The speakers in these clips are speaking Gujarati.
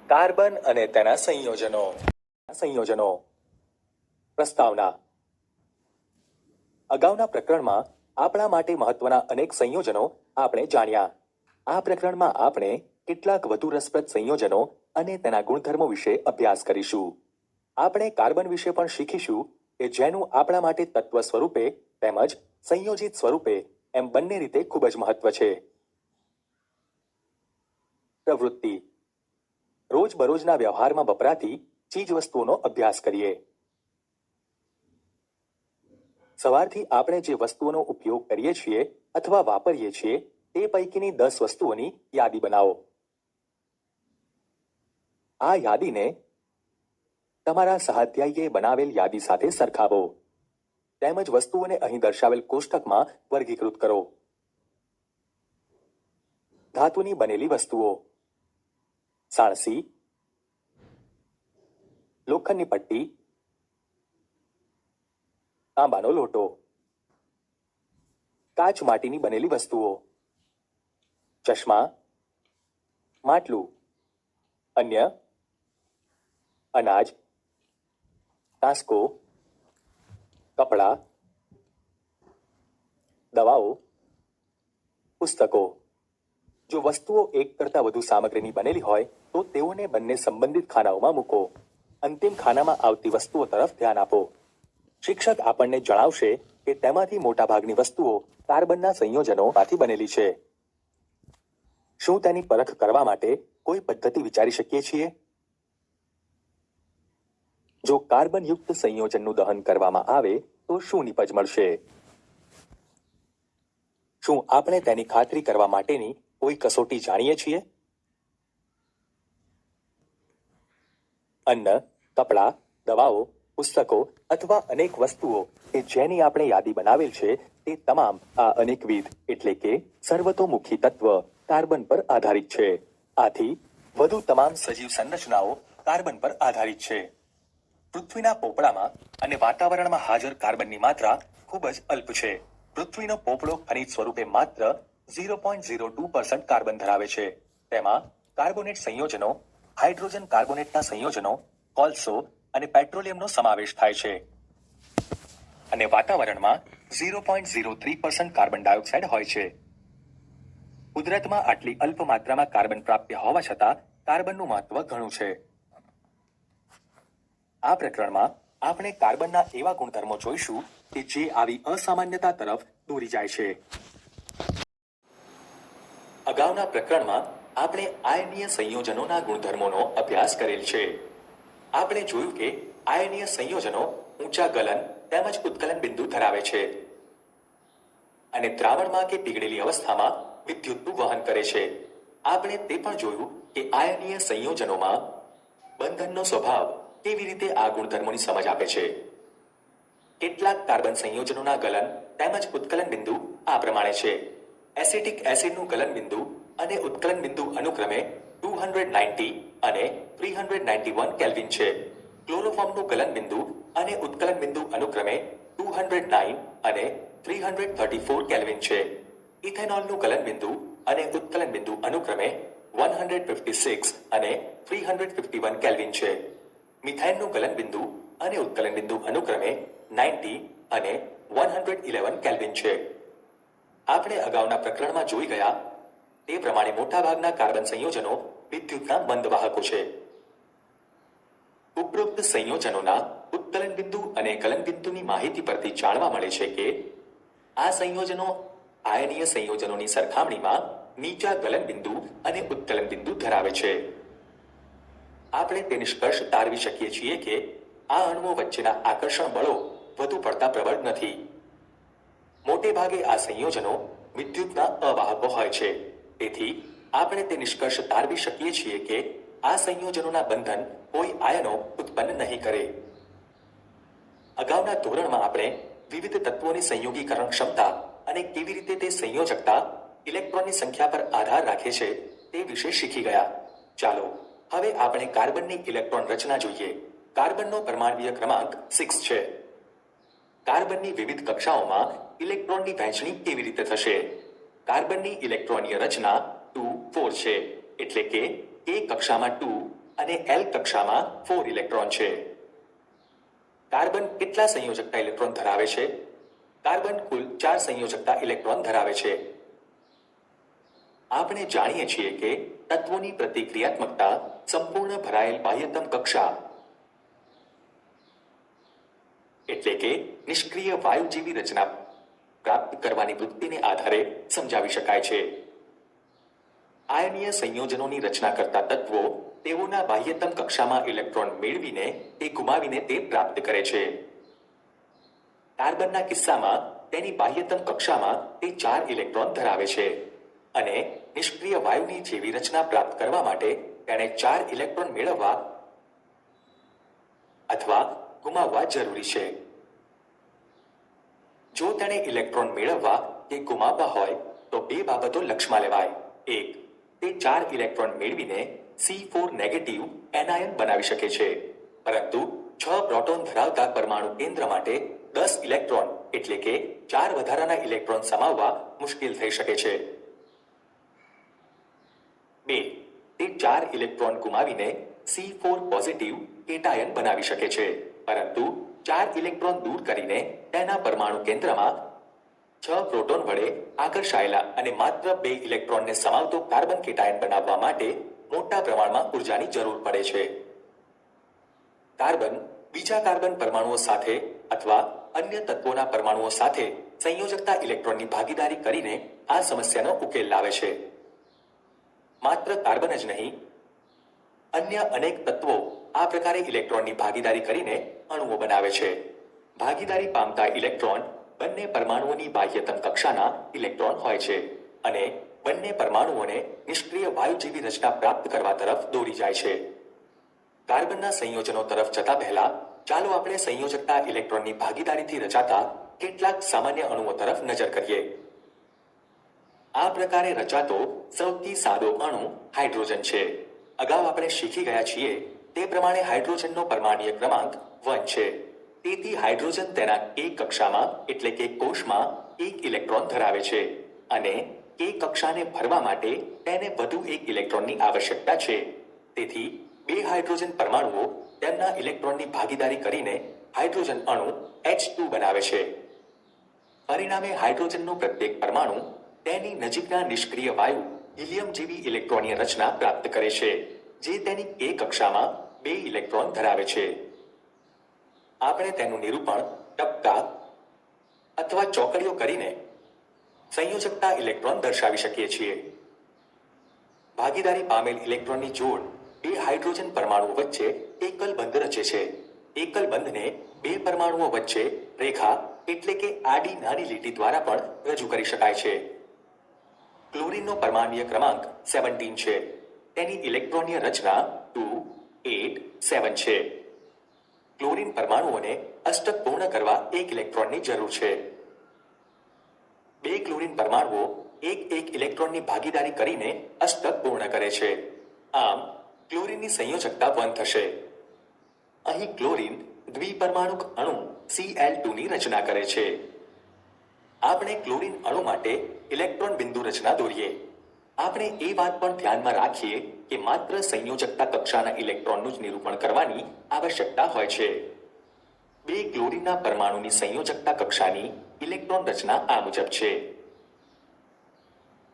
કાર્બન અને તેના સંયોજનો. પ્રસ્તાવના. અગાઉના પ્રકરણમાં આપણા માટે મહત્વના અનેક સંયોજનો આપણે જાણ્યા. આ પ્રકરણમાં આપણે કેટલાક વધુ રસપ્રદ સંયોજનો અને તેના ગુણધર્મો વિશે અભ્યાસ કરીશું. આપણે કાર્બન વિશે પણ શીખીશું કે જેનું આપણા માટે તત્વ સ્વરૂપે તેમજ સંયોજિત સ્વરૂપે એમ બંને રીતે ખૂબ જ મહત્વ છે. પ્રવૃત્તિ. રોજબરોજના વ્યવહારમાં વપરાતી ચીજવસ્તુઓનો અભ્યાસ કરીએ. સવારથી આપણે જે વસ્તુઓનો ઉપયોગ કરીએ છીએ અથવા વાપરીએ છીએ તે પૈકીની 10 વસ્તુઓની યાદી બનાવો. આ યાદીને તમારા સહાધ્યાયીએ બનાવેલ યાદી સાથે સરખાવો. તેમજ વસ્તુઓને અહીં દર્શાવેલ કોષ્ટકમાં વર્ગીકૃત કરો. ધાતુની બનેલી વસ્તુઓ: સાણસી, લોખંડની પટ્ટી, તાંબાનો લોટો. કાચ માટીની બનેલી વસ્તુઓ: ચશ્મા, માટલું. અન્ય: અનાજ, ટાસ્કો, કપડાં, દવાઓ, પુસ્તકો. જો વસ્તુઓ એક કરતાં વધુ સામગ્રીની બનેલી હોય તો તેઓને બંને સંબંધિત ખાનાઓમાં મૂકો. અંતિમ ખાનામાં આવતી વસ્તુઓ તરફ ધ્યાન આપો. શિક્ષક આપણને જણાવશે કે તેમાંથી મોટાભાગની વસ્તુઓ કાર્બનના સંયોજનોમાંથી બનેલી છે. શું તેની પરખ કરવા માટે કોઈ પદ્ધતિ વિચારી શકીએ છીએ? જો કાર્બનયુક્ત સંયોજનનું દહન કરવામાં આવે તો શું નિપજ મળશે? શું આપણે તેની ખાતરી કરવા માટેની કોઈ કસોટી જાણીએ છીએ? અન્ન, કપડાં, દવાઓ, પુસ્તકો અથવા અનેક વસ્તુઓ કે જેની આપણે યાદી બનાવેલ છે તે તમામ આ અનેકવિધ એટલે કે સર્વતોમુખી તત્વ કાર્બન પર આધારિત છે. આથી વધુ તમામ સજીવ સંરચનાઓ કાર્બન પર આધારિત છે. પૃથ્વીના પોપડામાં અને વાતાવરણમાં હાજર કાર્બનની માત્રા ખૂબ જ અલ્પ છે. પૃથ્વીનો પોપડો ખનિજ સ્વરૂપે માત્ર 0.02% કાર્બન ધરાવે છે. તેમાં કાર્બોનેટ સંયોજનો, હાઇડ્રોજન કાર્બોનેટના સંયોજનો, કોલસો અને પેટ્રોલિયમનો સમાવેશ થાય છે. અને વાતાવરણમાં 0.03% કાર્બન ડાયોક્સાઇડ હોય છે. કુદરતમાં આટલી અલ્પ માત્રામાં કાર્બન પ્રાપ્ય હોવા છતાં કાર્બનનું મહત્વ ઘણું છે. આ પ્રકરણમાં આપણે કાર્બનના એવા ગુણધર્મો જોઈશું કે જે આવી અસામાન્યતા તરફ દોરી જાય છે. અગાઉના પ્રકરણમાં આપણે આયનીય સંયોજનોના ગુણધર્મોનો અભ્યાસ કરેલ છે. આપણે જોયું કે આયનીય સંયોજનો ઊંચા ગલન તેમજ ઉત્કલન બિંદુ ધરાવે છે અને દ્રાવણમાં કે પીગળેલી અવસ્થામાં વિદ્યુતનું વહન કરે છે. આપણે તે પણ જોયું કે આયનીય સંયોજનોમાં બંધનનો સ્વભાવ કેવી રીતે આ ગુણધર્મોની સમજ આપે છે. કેટલાક કાર્બન સંયોજનોના ગલન તેમજ ઉત્કલન બિંદુ આ પ્રમાણે છે. એસિટિક એસિડનું ગલન બિંદુ અને ઉત્કલન બિંદુ અનુક્રમે 290 અને 391 કેલ્વિન છે. ક્લોરોફોર્મનું ગલન બિંદુ અને ઉત્કલન બિંદુ અનુક્રમે 209 અને 334 કેલ્વિન છે. ઇથેનોલનું ગલન બિંદુ અને ઉત્કલન બિંદુ અનુક્રમે 156 અને 351 કેલ્વિન છે. મિથેનનું ગલન બિંદુ અને ઉત્કલન બિંદુ અનુક્રમે 90 અને 111 કેલ્વિન છે. આપણે અગાઉના પ્રકરણમાં જોઈ ગયા તે પ્રમાણે મોટાભાગના કાર્બન સંયોજનો વિદ્યુતના મંદ વાહકો છે. ઉપરોક્ત સંયોજનોના ઉત્કલન બિંદુ અને ગલન બિંદુની માહિતી પરથી જાણવા મળે છે કે આ સંયોજનો આયનીય સંયોજનોની સરખામણીમાં નીચા ગલન બિંદુ અને ઉત્કલન બિંદુ ધરાવે છે. આપણે તે નિષ્કર્ષ તારવી શકીએ છીએ કે આ અણુઓ વચ્ચેના આકર્ષણ બળો વધુ પડતા પ્રબળ નથી. મોટે ભાગે આ સંયોજનો વિદ્યુતના અવાહકો હોય છે. તેથી આપણે તે નિષ્કર્ષ તારવી શકીએ છીએ કે આ સંયોજનોના બંધન કોઈ આયનો ઉત્પન્ન નહીં કરે. અગાઉના ધોરણમાં આપણે વિવિધ તત્વોની સંયોગીકરણ ક્ષમતા અને કેવી રીતે તે સંયોજકતા ઇલેક્ટ્રોનની સંખ્યા પર આધાર રાખે છે તે વિશે શીખી ગયા. ચાલો હવે આપણે કાર્બનની ઇલેક્ટ્રોન રચના જોઈએ. કાર્બનનો પરમાણ્વીય ક્રમાંક 6 છે. કાર્બનની વિવિધ કક્ષાઓમાં ઇલેક્ટ્રોનની વહેંચણી કેવી રીતે થશે? કાર્બનની ઇલેક્ટ્રોનીય રચના 2 4 છે. એટલે કે એક કક્ષામાં 2 અને એલ કક્ષામાં 4 ઇલેક્ટ્રોન છે. કાર્બન કેટલા સંયોજકતા ઇલેક્ટ્રોન ધરાવે છે? કાર્બન કુલ 4 સંયોજકતા ઇલેક્ટ્રોન ધરાવે છે. આપણે જાણીએ છીએ કે તત્વોની પ્રતિક્રિયાત્મકતા સંપૂર્ણ ભરાયેલ બાહ્યતમ કક્ષા એટલે કે નિષ્ક્રિય વાયુ જેવી રચના પ્રાપ્ત કરવાની વૃત્તિને આધારે સમજાવી શકાય છે. આયનીય સંયોજનોની રચના કરતા તત્વો તેઓના બાહ્યતમ કક્ષામાં ઇલેક્ટ્રોન મેળવીને તે ગુમાવીને તે પ્રાપ્ત કરે છે. કાર્બનના કિસ્સામાં તેની બાહ્યતમ કક્ષામાં તે 4 ઇલેક્ટ્રોન ધરાવે છે અને નિષ્ક્રિય વાયુની જેવી રચના પ્રાપ્ત કરવા માટે તેણે 4 ઇલેક્ટ્રોન મેળવવા અથવા ગુમાવવા જરૂરી છે. જો તેણે ઇલેક્ટ્રોન મેળવવા કે ગુમાવવા હોય તો બે બાબતો લક્ષમાં લેવાય. એક, તે 4 ઇલેક્ટ્રોન મેળવીને C4 નેગેટિવ એનાયન બનાવી શકે છે, પરંતુ 6 પ્રોટોન ધરાવતા પરમાણુ કેન્દ્ર માટે 10 ઇલેક્ટ્રોન એટલે કે 4 વધારાના ઇલેક્ટ્રોન સમાવવા મુશ્કેલ થઈ શકે છે. 2, તે 4 ઇલેક્ટ્રોન ગુમાવીને C4 પોઝિટિવ કેટાયન બનાવી શકે છે, પરંતુ 4 ઇલેક્ટ્રોન દૂર કરીને તેના પરમાણુ કેન્દ્રમાં 6 પ્રોટોન વડે આકર્ષાયેલા અને માત્ર 2 ઇલેક્ટ્રોનને સમાવતો કાર્બન કેટાયન બનાવવા માટે મોટા પ્રમાણમાં ઉર્જાની જરૂર પડે છે. કાર્બન બીજા કાર્બન પરમાણુઓ સાથે અથવા અન્ય તત્વોના પરમાણુઓ સાથે સંયોજકતા ઇલેક્ટ્રોનની ભાગીદારી કરીને આ સમસ્યાનો ઉકેલ લાવે છે. માત્ર કાર્બન જ નહીં, અન્ય અનેક તત્વો આ પ્રકારે ઇલેક્ટ્રોનની ભાગીદારી કરીને અણુઓ બનાવે છે. ભાગીદારી પામતા ઇલેક્ટ્રોન બંને પરમાણુઓની બાહ્યતમ કક્ષાના ઇલેક્ટ્રોન હોય છે અને બંને પરમાણુઓને નિષ્ક્રિય વાયુ જેવી રચના પ્રાપ્ત કરવા તરફ દોરી જાય છે. કાર્બનના સંયોજનો તરફ જતા પહેલા ચાલો આપણે સંયોજકતા ઇલેક્ટ્રોનની ભાગીદારીથી રચાતા કેટલાક સામાન્ય અણુઓ તરફ નજર કરીએ. આ પ્રકારે રચાતો સૌથી સાદો અણુ હાઇડ્રોજન છે. અગાઉ આપણે શીખી ગયા છીએ તે પ્રમાણે હાઇડ્રોજનનો પરમાણ્વીય ક્રમાંક 1 છે. તેથી હાઇડ્રોજન તેના K કક્ષામાં એટલે કે કોષમાં 1 ઇલેક્ટ્રોન ધરાવે છે અને K કક્ષાને ભરવા માટે તેને વધુ 1 ઇલેક્ટ્રોનની આવશ્યકતા છે. તેથી 2 હાઇડ્રોજન પરમાણુઓ તેમના ઇલેક્ટ્રોનની ભાગીદારી કરીને હાઇડ્રોજન અણુ H2 બનાવે છે. પરિણામે હાઇડ્રોજનનો પ્રત્યેક પરમાણુ તેની નજીકના નિષ્ક્રિય વાયુ હિલિયમ જેવી ઇલેક્ટ્રોનીય રચના પ્રાપ્ત કરે છે, જે તેની K કક્ષામાં 2 ઇલેક્ટ્રોન ધરાવે છે. આપણે તેનું નિરૂપણ ટપકા અથવા ચોકડીઓ કરીને સંયોજકતા ઇલેક્ટ્રોન દર્શાવી શકીએ છીએ. ભાગીદારી પામેલ ઇલેક્ટ્રોનની જોડ 2 હાઇડ્રોજન પરમાણુઓ વચ્ચે એકલ બંધ રચે છે. એકલ બંધને 2 પરમાણુઓ વચ્ચે રેખા એટલે કે આડી નાની લીટી દ્વારા પણ રજૂ કરી શકાય છે. ક્લોરીનનો પરમાણ્વીય ક્રમાંક 17 છે. તેની ઇલેક્ટ્રોનીય રચના 2, 8, 7 છે. ક્લોરીન પરમાણુઓને અષ્ટક પૂર્ણ કરવા 1 ઇલેક્ટ્રોનની જરૂર છે. 2 ક્લોરીન પરમાણુઓ 1 ઇલેક્ટ્રોનની ભાગીદારી કરીને અષ્ટક પૂર્ણ કરે છે. આમ ક્લોરીનની સંયોજકતા 1 થશે. અહીં ક્લોરીન દ્વિપરમાણુક અણુ Cl2 ની રચના કરે છે. આપણે ક્લોરીન અણુ માટે ઇલેક્ટ્રોન બિંદુ રચના દોરીએ. આપણે એ વાત પણ ધ્યાનમાં રાખીએ કે માત્ર સંયોજકતા કક્ષાના ઇલેક્ટ્રોનનું જ નિરૂપણ કરવાની આવશ્યકતા હોય છે. 2 ક્લોરીનના પરમાણુની સંયોજકતા કક્ષાની ઇલેક્ટ્રોન રચના આ મુજબ છે.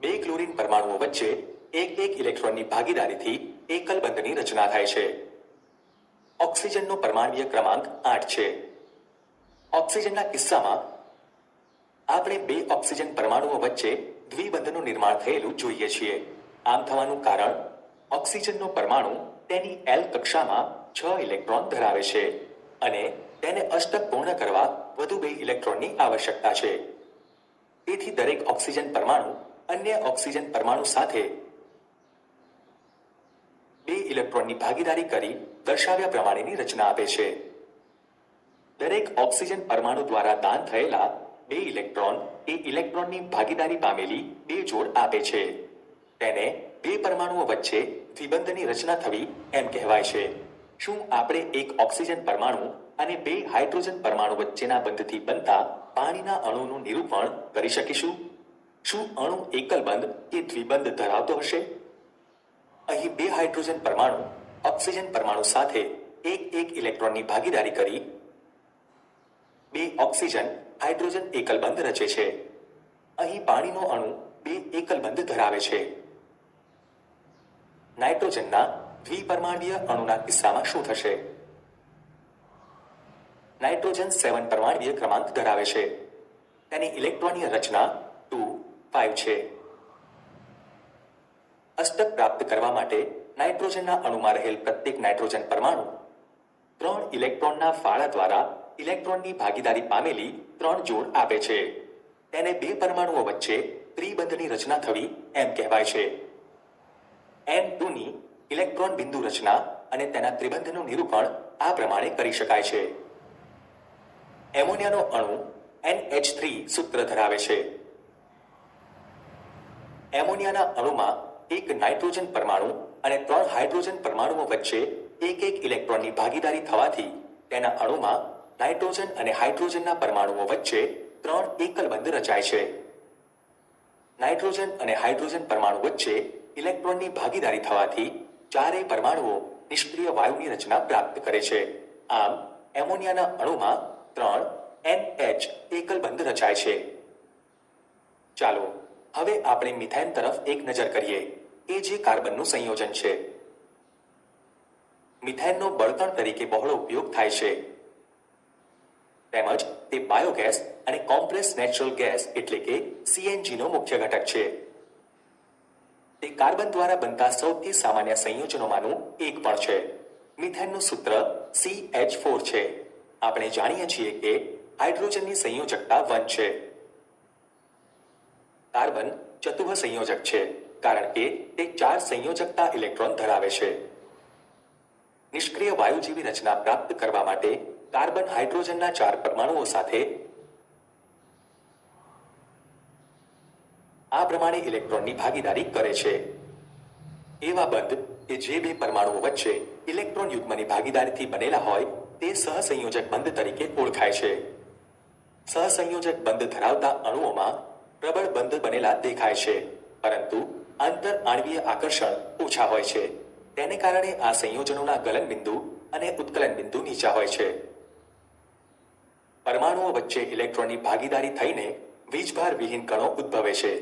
2 ક્લોરીન પરમાણુઓ વચ્ચે 1 ઇલેક્ટ્રોનની ભાગીદારીથી એકલ બંધની રચના થાય છે. ઓક્સિજનનો પરમાણ્વીય ક્રમાંક 8 છે. ઓક્સિજનના કિસ્સામાં આપણે 2 ઓક્સિજન પરમાણુઓ વચ્ચે દ્વિબંધનું નિર્માણ થયેલું જોઈએ છીએ. આમ થવાનું કારણ ઓક્સિજનનો પરમાણુ તેની L કક્ષામાં 6 ઇલેક્ટ્રોન ધરાવે છે અને તેને અષ્ટક પૂર્ણ કરવા વધુ 2 ઇલેક્ટ્રોનની આવશ્યકતા છે. તેથી દરેક ઓક્સિજન પરમાણુ અન્ય ઓક્સિજન પરમાણુ સાથે 2 ઇલેક્ટ્રોનની ભાગીદારી કરી દર્શાવ્યા પ્રમાણેની રચના આપે છે. દરેક ઓક્સિજન પરમાણુ દ્વારા દાન થયેલા 2 ઇલેક્ટ્રોન એ ઇલેક્ટ્રોનની ભાગીદારી પામેલી 2 જોડ આપે છે. તેને 2 પરમાણુઓ વચ્ચે દ્વિબંધની રચના થવી એમ કહેવાય છે. શું આપણે એક ઓક્સિજન પરમાણુ અને 2 હાઇડ્રોજન પરમાણુ વચ્ચેના બંધથી બનતા પાણીના અણુનું નિરૂપણ કરી શકીશું? શું અણુ એકલ બંધ કે દ્વિબંધ ધરાવતો હશે? અહીં 2 હાઇડ્રોજન પરમાણુ ઓક્સિજન પરમાણુ સાથે એક ઇલેક્ટ્રોનની ભાગીદારી કરી 2 ઓક્સિજન હાઇડ્રોજન એકલબંધ રચે છે. અહીં પાણીનો અણુ 2 એકલબંધ ધરાવે છે. નાઇટ્રોજનના દ્વિપરમાણુય અણુના કિસ્સામાં શું થશે? નાઇટ્રોજન 7 પરમાણુય ક્રમાંક ધરાવે છે. તેની ઇલેક્ટ્રોનીય રચના 2 5 છે. અષ્ટક પ્રાપ્ત કરવા માટે નાઇટ્રોજનના અણુમાં રહેલ પ્રત્યેક નાઇટ્રોજન પરમાણુ 3 ઇલેક્ટ્રોનના ફાળા દ્વારા ઇલેક્ટ્રોનની ભાગીદારી પામેલી 3 જોડ આપે છે. તેને 2 પરમાણુઓ વચ્ચે ત્રિબંધની રચના થવી એમ કહેવાય છે. N2ની ઇલેક્ટ્રોન બિંદુ રચના અને તેના ત્રિબંધનું નિરૂપણ આ પ્રમાણે કરી શકાય છે. એમોનિયાનો અણુ NH3 સૂત્ર ધરાવે છે. એમોનિયાના અણુમાં એક નાઇટ્રોજન પરમાણુ અને 3 હાઇડ્રોજન પરમાણુઓ વચ્ચે એક ઇલેક્ટ્રોનની ભાગીદારી થવાથી તેના અણુમાં નાઇટ્રોજન અને હાઇડ્રોજનના પરમાણુઓ વચ્ચે 3 એકલબંધ રચાય છે. નાઇટ્રોજન અને હાઇડ્રોજન પરમાણુ વચ્ચે ઇલેક્ટ્રોનની ભાગીદારી થવાથી ચારેય પરમાણુઓ નિષ્ક્રિય વાયુની રચના પ્રાપ્ત કરે છે. આમ એમોનિયાના અણુમાં 3 NH એકલબંધ રચાય છે. ચાલો હવે આપણે મિથેન તરફ એક નજર કરીએ કે જે કાર્બનનું સંયોજન છે. મિથેનનો બળતણ તરીકે બહોળો ઉપયોગ થાય છે. તેમજ તે બાયોગેસ અને કોમ્પ્રેસ નેચરલ ગેસ એટલે કે CNGનો મુખ્ય ઘટક છે. તે કાર્બન દ્વારા બનતા સૌથી સામાન્ય સંયોજનોમાંનું એક પણ છે. મિથેનનું સૂત્ર CH4 છે. આપણે જાણીએ છીએ કે હાઇડ્રોજનની સંયોજકતા 1 છે. કાર્બન ચતુઃ સંયોજક છે કારણ કે તે 4 સંયોજકતા ઇલેક્ટ્રોન ધરાવે છે. નિષ્ક્રિય વાયુ જેવી રચના પ્રાપ્ત કરવા માટે કાર્બન હાઇડ્રોજનના 4 પરમાણુઓ સાથે આ પ્રમાણે ઇલેક્ટ્રોનની ભાગીદારી કરે છે. એવા બંધ કે જે 2 પરમાણુઓ વચ્ચે ઇલેક્ટ્રોન યુગ્મની ભાગીદારીથી બનેલા હોય તે સહસંયોજક બંધ તરીકે ઓળખાય છે. સહસંયોજક બંધ ધરાવતા અણુઓમાં પ્રબળ બંધ બનેલા દેખાય છે પરંતુ આંતર આણ્વીય આકર્ષણ ઓછા હોય છે. તેને કારણે આ સંયોજનોના ગલન બિંદુ અને ઉત્કલન બિંદુ નીચા હોય છે. પરમાણુઓ વચ્ચે ઇલેક્ટ્રોનની ભાગીદારી થઈને વીજભાર વિહીન કણો ઉદ્ભવે છે.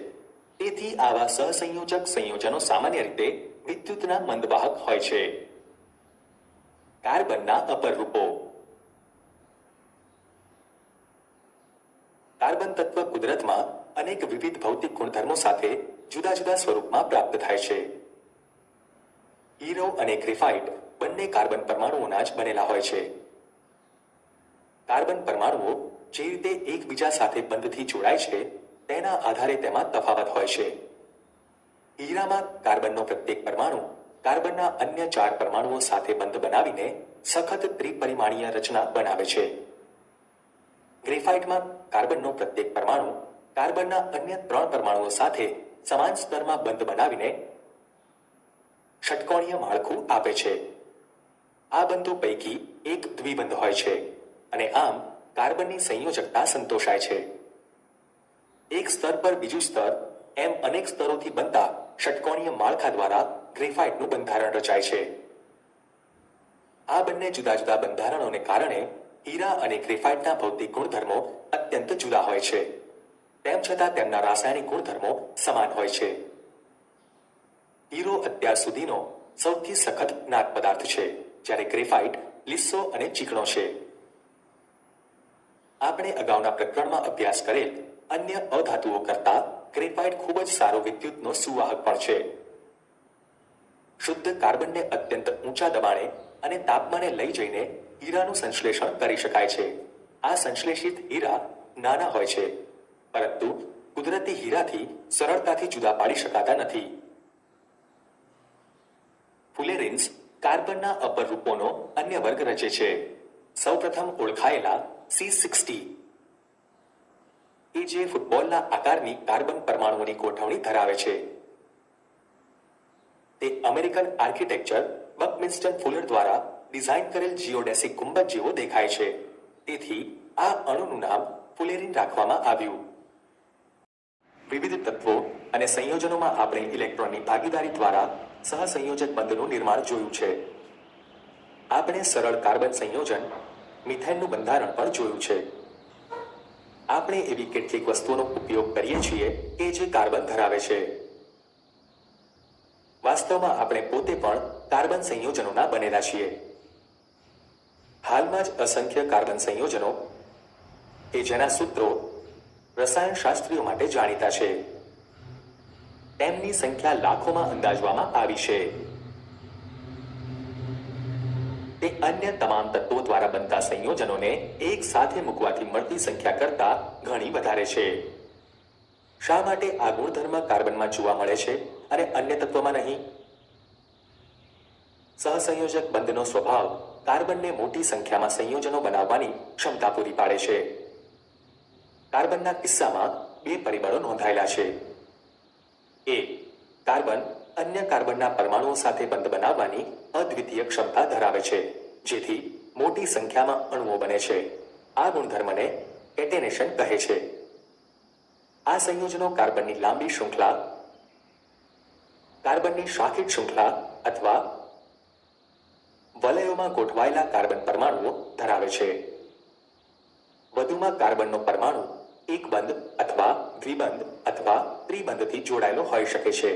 તેથી આવા સહસંયોજક સંયોજનો સામાન્ય રીતે વિદ્યુતના મંદવાહક હોય છે. કાર્બનના અપર રૂપો. કાર્બન તત્વ કુદરતમાં અનેક વિવિધ ભૌતિક ગુણધર્મો સાથે જુદા જુદા સ્વરૂપમાં પ્રાપ્ત થાય છે. હીરો અને ગ્રેફાઇટ બંને કાર્બન પરમાણુઓના જ બનેલા હોય છે. કાર્બન પરમાણુઓ જે રીતે એકબીજા સાથે બંધથી જોડાય છે તેના આધારે તેમાં તફાવત હોય છે. હીરામાં કાર્બનનો પ્રત્યેક પરમાણુ કાર્બનના અન્ય 4 પરમાણુઓ સાથે બંધ બનાવીને સખત ત્રિપરિમાણીય રચના બનાવે છે. ગ્રેફાઇટમાં કાર્બનનો પ્રત્યેક પરમાણુ કાર્બનના અન્ય 3 પરમાણુઓ સાથે સમાન સ્તરમાં બંધ બનાવીને ષટકોણીય માળખું આપે છે. આ બંધો પૈકી એક દ્વિબંધ હોય છે અને આમ કાર્બનની સંયોજકતા સંતોષાય છે. એક સ્તર પર બીજું સ્તર એમ અનેક સ્તરોથી બનતા ષટકોણીય માળખા દ્વારા ગ્રેફાઇટનું બંધારણ રચાય છે. આ બંને જુદા જુદા બંધારણોને કારણે હીરા અને ગ્રેફાઇટના ભૌતિક ગુણધર્મો અત્યંત જુદા હોય છે. તેમ છતાં તેમના રાસાયણિક ગુણધર્મો સમાન હોય છે. હીરો અત્યાર સુધીનો સૌથી સખત જ્ઞાત પદાર્થ છે જ્યારે ગ્રેફાઇટ લીસો અને ચીકણો છે. આપણે અગાઉના પ્રકરણમાં અભ્યાસ કરેલ અન્ય અધાતુઓ કરતા ગ્રેફાઇટ ખૂબ જ સારો વિદ્યુતનો સુવાહક પણ છે. શુદ્ધ કાર્બનને અત્યંત ઊંચા દબાણે અને તાપમાને લઈ જઈને હીરાનું સંશ્લેષણ કરી શકાય છે. આ સંશ્લેષિત હીરા નાના હોય છે પરંતુ કુદરતી હીરાથી સરળતાથી જુદા પાડી શકાતા નથી. ફુલેરિન્સ કાર્બનના અપર રૂપોનો અન્ય વર્ગ રચે છે. સૌપ્રથમ ઓળખાયેલા C60 કે જે ફૂટબોલના આકારની કાર્બન પરમાણુઓની ગોઠવણી ધરાવે છે. તે અમેરિકન આર્કિટેક્ચર બકમિન્સ્ટર ફુલર દ્વારા ડિઝાઇન કરેલ જીઓડેસિક ગુંબજ જેવો દેખાય છે. તેથી આ અણુનું નામ ફુલેરિન રાખવામાં આવ્યું. વિવિધ તત્વો અને સંયોજનોમાં આપણે ઇલેક્ટ્રોનની ભાગીદારી દ્વારા સહસંયોજક બંધનું નિર્માણ જોયું છે. આપણે સરળ કાર્બન સંયોજન મિથેનનું બંધારણ પણ જોયું છે. આપણે એવી કેટલીક વસ્તુઓનો ઉપયોગ કરીએ છીએ કે જે કાર્બન ધરાવે છે. વાસ્તવમાં આપણે પોતે પણ કાર્બન સંયોજનોના બનેલા છીએ. હાલમાં જ અસંખ્ય કાર્બન સંયોજનો કે જેના સૂત્રો રસાયણશાસ્ત્રીઓ માટે જાણીતા છે, તેમની સંખ્યા લાખોમાં અંદાજવામાં આવી છે. તે અન્ય તમામ તત્વો દ્વારા બનતા સંયોજનોને એક સાથે મૂકવાથી મળતી સંખ્યા કરતાં ઘણી વધારે છે. શા માટે આ ગુણધર્મ કાર્બનમાં જોવા મળે છે અને અન્ય તત્વોમાં નહીં? સહસંયોજક બંધનો સ્વભાવ કાર્બનને મોટી સંખ્યામાં સંયોજનો બનાવવાની ક્ષમતા પૂરી પાડે છે. કાર્બનના કિસ્સામાં બે પરિબળો નોંધાયેલા છે. એક, કાર્બન અન્ય કાર્બનના પરમાણુઓ સાથે બંધ બનાવવાની અદ્વિતીય ક્ષમતા ધરાવે છે, જેથી મોટી સંખ્યામાં અણુઓ બને છે. આ ગુણધર્મને કેટેનેશન કહે છે. આ સંયોજનો કાર્બનની લાંબી શૃંખલા, કાર્બનની શાખિત શૃંખલા અથવા વલયોમાં ગોઠવાયેલા કાર્બન પરમાણુઓ ધરાવે છે. વધુમાં કાર્બનનો પરમાણુ એક બંધ અથવા દ્વિબંધ અથવા ત્રિબંધથી જોડાયેલો હોઈ શકે છે.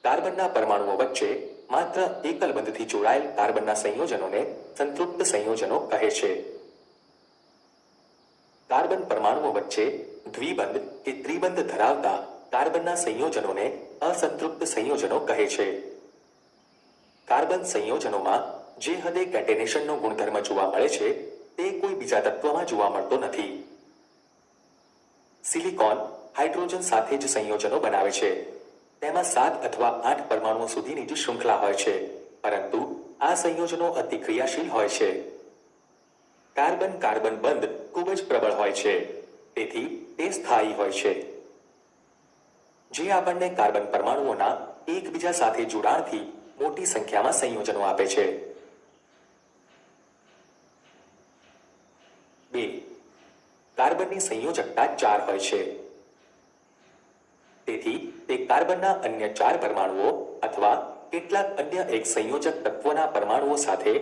કાર્બનના પરમાણુઓ વચ્ચે માત્ર એકલ બંધથી જોડાયેલ કાર્બનના સંયોજનોને સંતૃપ્ત સંયોજનો કહે છે. કાર્બન પરમાણુઓ વચ્ચે દ્વિબંધ કે ત્રિબંધ ધરાવતા કાર્બનના સંયોજનોને અસંતૃપ્ત સંયોજનો કહે છે. કાર્બન સંયોજનોમાં જે હદે કેટેનેશનનો ગુણધર્મ જોવા મળે છે તે કોઈ બીજા તત્વમાં જોવા મળતો નથી. સિલિકોન હાઇડ્રોજન સાથે જ સંયોજનો બનાવે છે. તેમાં 7 અથવા 8 પરમાણુઓ સુધીની જ શૃંખલા હોય છે, પરંતુ આ સંયોજનો અતિ ક્રિયાશીલ હોય છે. કાર્બન કાર્બન બંધ ખૂબ જ પ્રબળ હોય છે, તેથી તે સ્થાયી હોય છે, જે આપણને કાર્બન પરમાણુઓના એકબીજા સાથે જોડાણથી મોટી સંખ્યામાં સંયોજનો આપે છે. 2. કાર્બનની સંયોજકતા 4 હોય છે. તેથી તે કાર્બનના અન્ય 4 પરમાણુઓ અથવા કેટલાક અન્ય એક સંયોજક તત્વના પરમાણુઓ સાથે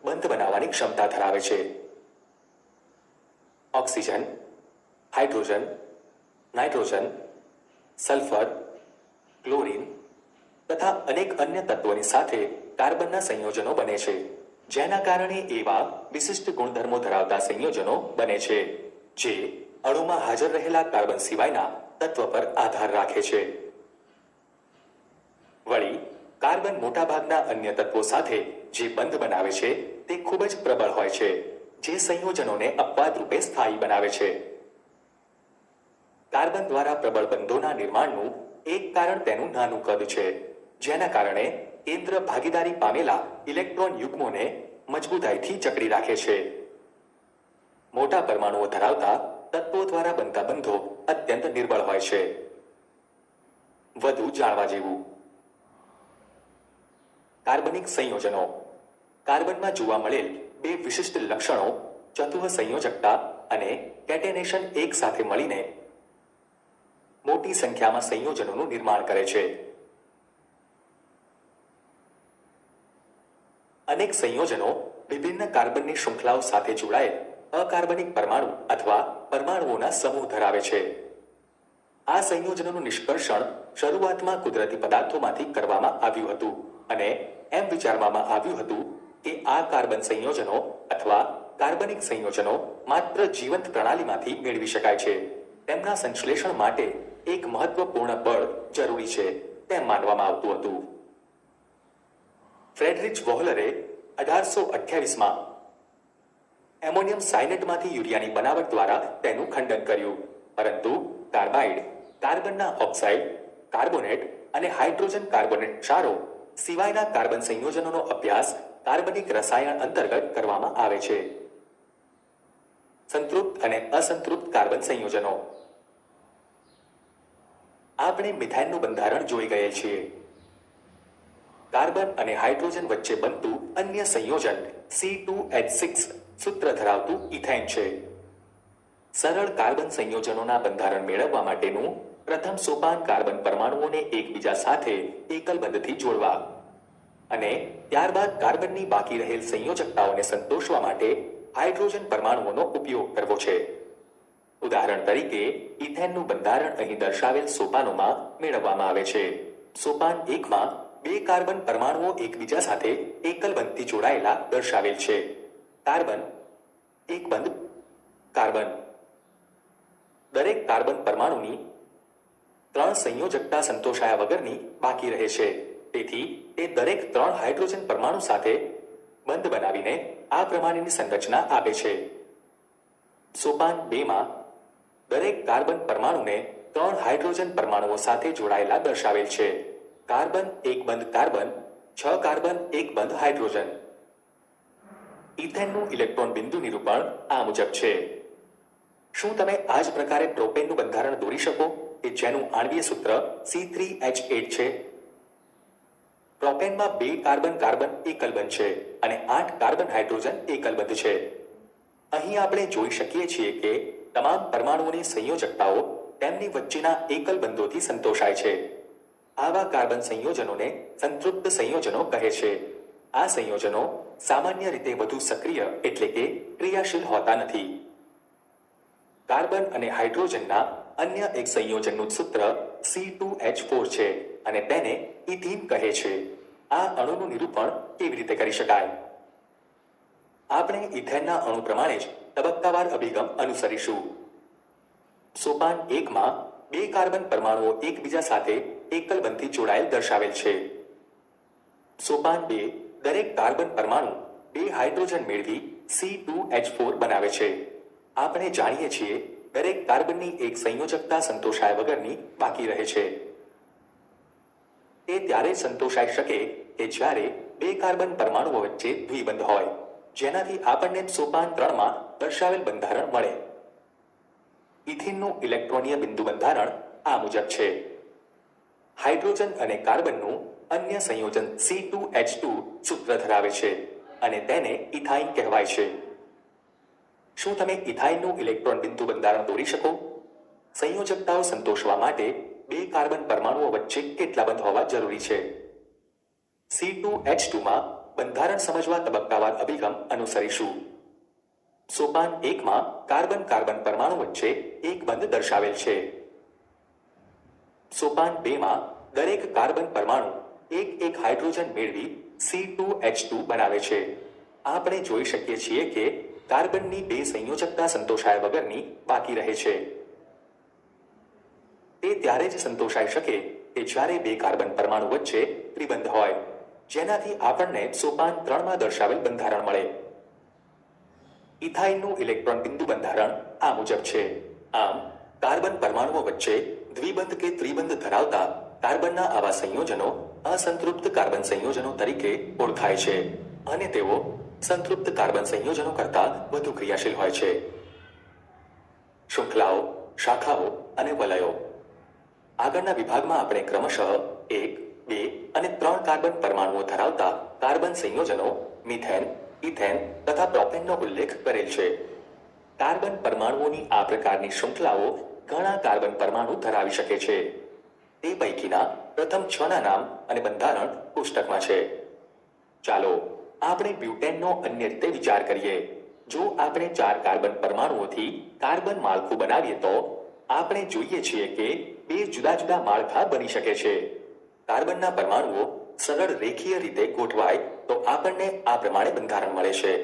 બંધ બનાવવાની ક્ષમતા ધરાવે છે. Oxygen, hydrogen, nitrogen, sulphur, chlorine તથા અનેક અન્ય તત્વોની સાથે કાર્બનના સંયોજનો બને છે, જેના કારણે એવા વિશિષ્ટ ગુણધર્મો ધરાવતા સંયોજનો બને છે જે અણુમાં હાજર રહેલા કાર્બન સિવાયના તત્વ પર આધાર રાખે છે. વળી કાર્બન મોટાભાગના અન્ય તત્વો સાથે જે બંધ બનાવે છે તે ખૂબ જ પ્રબળ હોય છે, જે સંયોજનોને અપવાદ રૂપે સ્થાયી બનાવે છે. કાર્બન દ્વારા પ્રબળ બંધોના નિર્માણનું એક કારણ તેનું નાનું કદ છે, જેના કારણે કેન્દ્ર ભાગીદારી પામેલા ઇલેક્ટ્રોન યુગ્મોને મજબૂતાઈથી જકડી રાખે છે. મોટા પરમાણુઓ ધરાવતા તત્વો દ્વારા બનતા બંધો અત્યંત નિર્બળ હોય છે. વધુ જાણવા જેવું. કાર્બનિક સંયોજનો. કાર્બનમાં જોવા મળેલ બે વિશિષ્ટ લક્ષણો ચતુઃ સંયોજકતા અને કેટેનેશન એક સાથે મળીને મોટી સંખ્યામાં સંયોજનોનું નિર્માણ કરે છે. અનેક સંયોજનો વિભિન્ન કાર્બનની શૃંખલાઓ સાથે જોડાયેલ અકાર્બનિક પરમાણુ અથવા પરમાણુઓના સમૂહ ધરાવે છે. આ સંયોજનોનું નિષ્કર્ષણ શરૂઆતમાં કુદરતી પદાર્થોમાંથી કરવામાં આવ્યું હતું અને એમ વિચારવામાં આવ્યું હતું કે આ કાર્બન સંયોજનો અથવા કાર્બનિક સંયોજનો માત્ર જીવંત પ્રણાલીમાંથી મેળવી શકાય છે. તેમના સંશ્લેષણ માટે એક મહત્વપૂર્ણ બળ જરૂરી છે તેમ માનવામાં આવતું હતું. ફ્રેડરિચ વોહલરે 1828માં એમોનિયમ સાયનેટમાંથી યુરિયાની બનાવટ દ્વારા તેનું ખંડન કર્યું, પરંતુ કાર્બાઇડ, કાર્બનના ઓક્સાઇડ, કાર્બોનેટ અને હાઇડ્રોજન કાર્બોનેટ ક્ષારો સિવાયના કાર્બન સંયોજનોનો અભ્યાસ કાર્બનિક રસાયણ અંતર્ગત કરવામાં આવે છે. સંતૃપ્ત અને અસંતૃપ્ત કાર્બન સંયોજનો. આપણે મિથેનનું બંધારણ જોઈ ગયેલ છીએ. કાર્બન અને હાઇડ્રોજન વચ્ચે બનતું અન્ય સંયોજન C2H6 સૂત્ર ધરાવતું ઇથેન છે. સરળ કાર્બન સંયોજનોના બંધારણ મેળવવા માટેનું પ્રથમ સોપાન કાર્બન પરમાણુઓને એકબીજા સાથે એકલ બંધથી જોડવા. અને ત્યારબાદ કાર્બનની બાકી રહેલ સંયોજકતાઓને સંતોષવા માટે હાઇડ્રોજન પરમાણુઓનો ઉપયોગ કરવો છે. ઉદાહરણ તરીકે ઇથેનનું બંધારણ અહીં દર્શાવેલ સોપાનોમાં મેળવવામાં આવે છે. સોપાન 1માં 2 કાર્બન પરમાણુઓ એકબીજા સાથે એકલ બંધથી જોડાયેલા દર્શાવેલ છે. કાર્બન એક બંધ કાર્બન દરેક કાર્બન પરમાણુની 3 સંયોજકતા સંતોષાયા વગરની બાકી રહે છે. તેથી તે દરેક 3 હાઇડ્રોજન પરમાણુ સાથે બંધ બનાવીને આ પ્રમાણેની સંરચના આપે છે. સોપાન 2માં દરેક કાર્બન પરમાણુને 3 હાઇડ્રોજન પરમાણુઓ સાથે જોડાયેલા દર્શાવેલ છે. કાર્બન એક બંધ કાર્બન 6 કાર્બન એક બંધ હાઇડ્રોજન. ઇથેનનું ઇલેક્ટ્રોન બિંદુ નિરૂપણ આ મુજબ છે. શું તમે આ જ પ્રકારે પ્રોપેનનું બંધારણ દોરી શકો કે જેનું આણ્વીય સૂત્ર C3H8 છે? પ્રોપેનમાં 2 કાર્બન કાર્બન એકલ બંધ છે અને 8 કાર્બન હાઇડ્રોજન એકલ બંધ છે. અહીં આપણે જોઈ શકીએ છીએ કે તમામ પરમાણુઓની સંયોજકતાઓ તેમની વચ્ચેના એકલ બંધોથી સંતોષાય છે. આવા કાર્બન સંયોજનોને સંતૃપ્ત સંયોજનો કહે છે. આ સંયોજનો સામાન્ય રીતે વધુ સક્રિય એટલે કે ક્રિયાશીલ હોતા નથી. કાર્બન અને હાઇડ્રોજનના અન્ય એક સંયોજનનું સૂત્ર C2H4 છે અને તેને ઇથીન કહે છે. આ અણુનું નિરૂપણ કેવી રીતે કરી શકાય? આપણે ઇથેનના અણુ પ્રમાણે જ તબક્કાવાર અભિગમ અનુસરીશું. સોપાન 1માં 2 કાર્બન પરમાણુઓ એકબીજા સાથે એકલ બંધથી જોડાયેલ દર્શાવેલ છે. સોપાન 2 દરેક કાર્બન પરમાણુ 2 હાઇડ્રોજન મેળવી C2H4 બનાવે છે. આપણે જાણીએ છીએ દરેક કાર્બનની એક સંયોજકતા સંતોષાય વગરની બાકી રહે છે. તે ત્યારે સંતોષાઈ શકે કે જ્યારે 2 કાર્બન પરમાણુઓ વચ્ચે દ્વિબંધ હોય, જેનાથી આપણને સોપાન 3માં દર્શાવેલ બંધારણ મળે. ઇથીનનું ઇલેક્ટ્રોનીય બિંદુ બંધારણ આ મુજબ છે. હાઇડ્રોજન અને કાર્બનનું અન્ય સંયોજન C2H2 સૂત્ર ધરાવે છે અને તેને ઇથાઇન કહેવાય છે. શું તમે ઇથાઇનનું ઇલેક્ટ્રોન બિંદુ બંધારણ દોરી શકો? સંયોજકતાઓ સંતોષવા માટે 2 કાર્બન પરમાણુઓ વચ્ચે કેટલા બંધ હોવા જરૂરી છે? C2H2માં બંધારણ સમજવા તબક્કાવાર અભિગમ અનુસરીશું. સોપાન 1માં કાર્બન કાર્બન પરમાણુ વચ્ચે એક બંધ દર્શાવેલ છે. સોપાન 2માં દરેક કાર્બન પરમાણુ એક હાઇડ્રોજન મેળવી C2H2 બનાવે છે. આપણે જોઈ શકીએ છીએ કે કાર્બનની 2 સંયોજકતા સંતોષાયા વગરની બાકી રહે છે. તે ત્યારે જ સંતોષાઈ શકે કે જ્યારે 2 કાર્બન પરમાણુ વચ્ચે ત્રિબંધ હોય, જેનાથી આપણને સોપાન 3માં દર્શાવેલ બંધારણ મળે. ઇથાઇનનું ઇલેક્ટ્રોન બિંદુ બંધારણ આ મુજબ છે. આમ કાર્બન પરમાણુઓ વચ્ચે દ્વિબંધ કે ત્રિબંધ ધરાવતા કાર્બનના આવા સંયોજનો અસંતૃપ્ત કાર્બન સંયોજનો તરીકે ઓળખાય છે અને તેઓ સંતૃપ્ત કાર્બન સંયોજનો કરતાં વધુ ક્રિયાશીલ હોય છે. શૃંખલાઓ, શાખાઓ અને વલયો. આગળના વિભાગમાં આપણે ક્રમશઃ 1, 2 અને 3 કાર્બન પરમાણુઓ ધરાવતા કાર્બન સંયોજનો મિથેન, ઇથેન તથા પ્રોપેનનો ઉલ્લેખ કરેલ છે. કાર્બન પરમાણુઓની આ પ્રકારની શૃંખલાઓ ઘણા કાર્બન પરમાણુ ધરાવી શકે છે. તે પૈકીના પ્રથમ 6ના નામ અને બંધારણ પુસ્તકમાં છે. ચાલો આપણે બ્યુટેનનો અન્ય રીતે વિચાર કરીએ. જો આપણે 4 કાર્બન પરમાણુઓથી કાર્બન માળખું બનાવીએ તો આપણે જોઈએ છીએ કે 2 જુદા જુદા માળખા બની શકે છે. કાર્બનના પરમાણુઓ સરળ રેખીય રીતે ગોઠવાય તો આપણને આ પ્રમાણે બંધારણ મળે છે.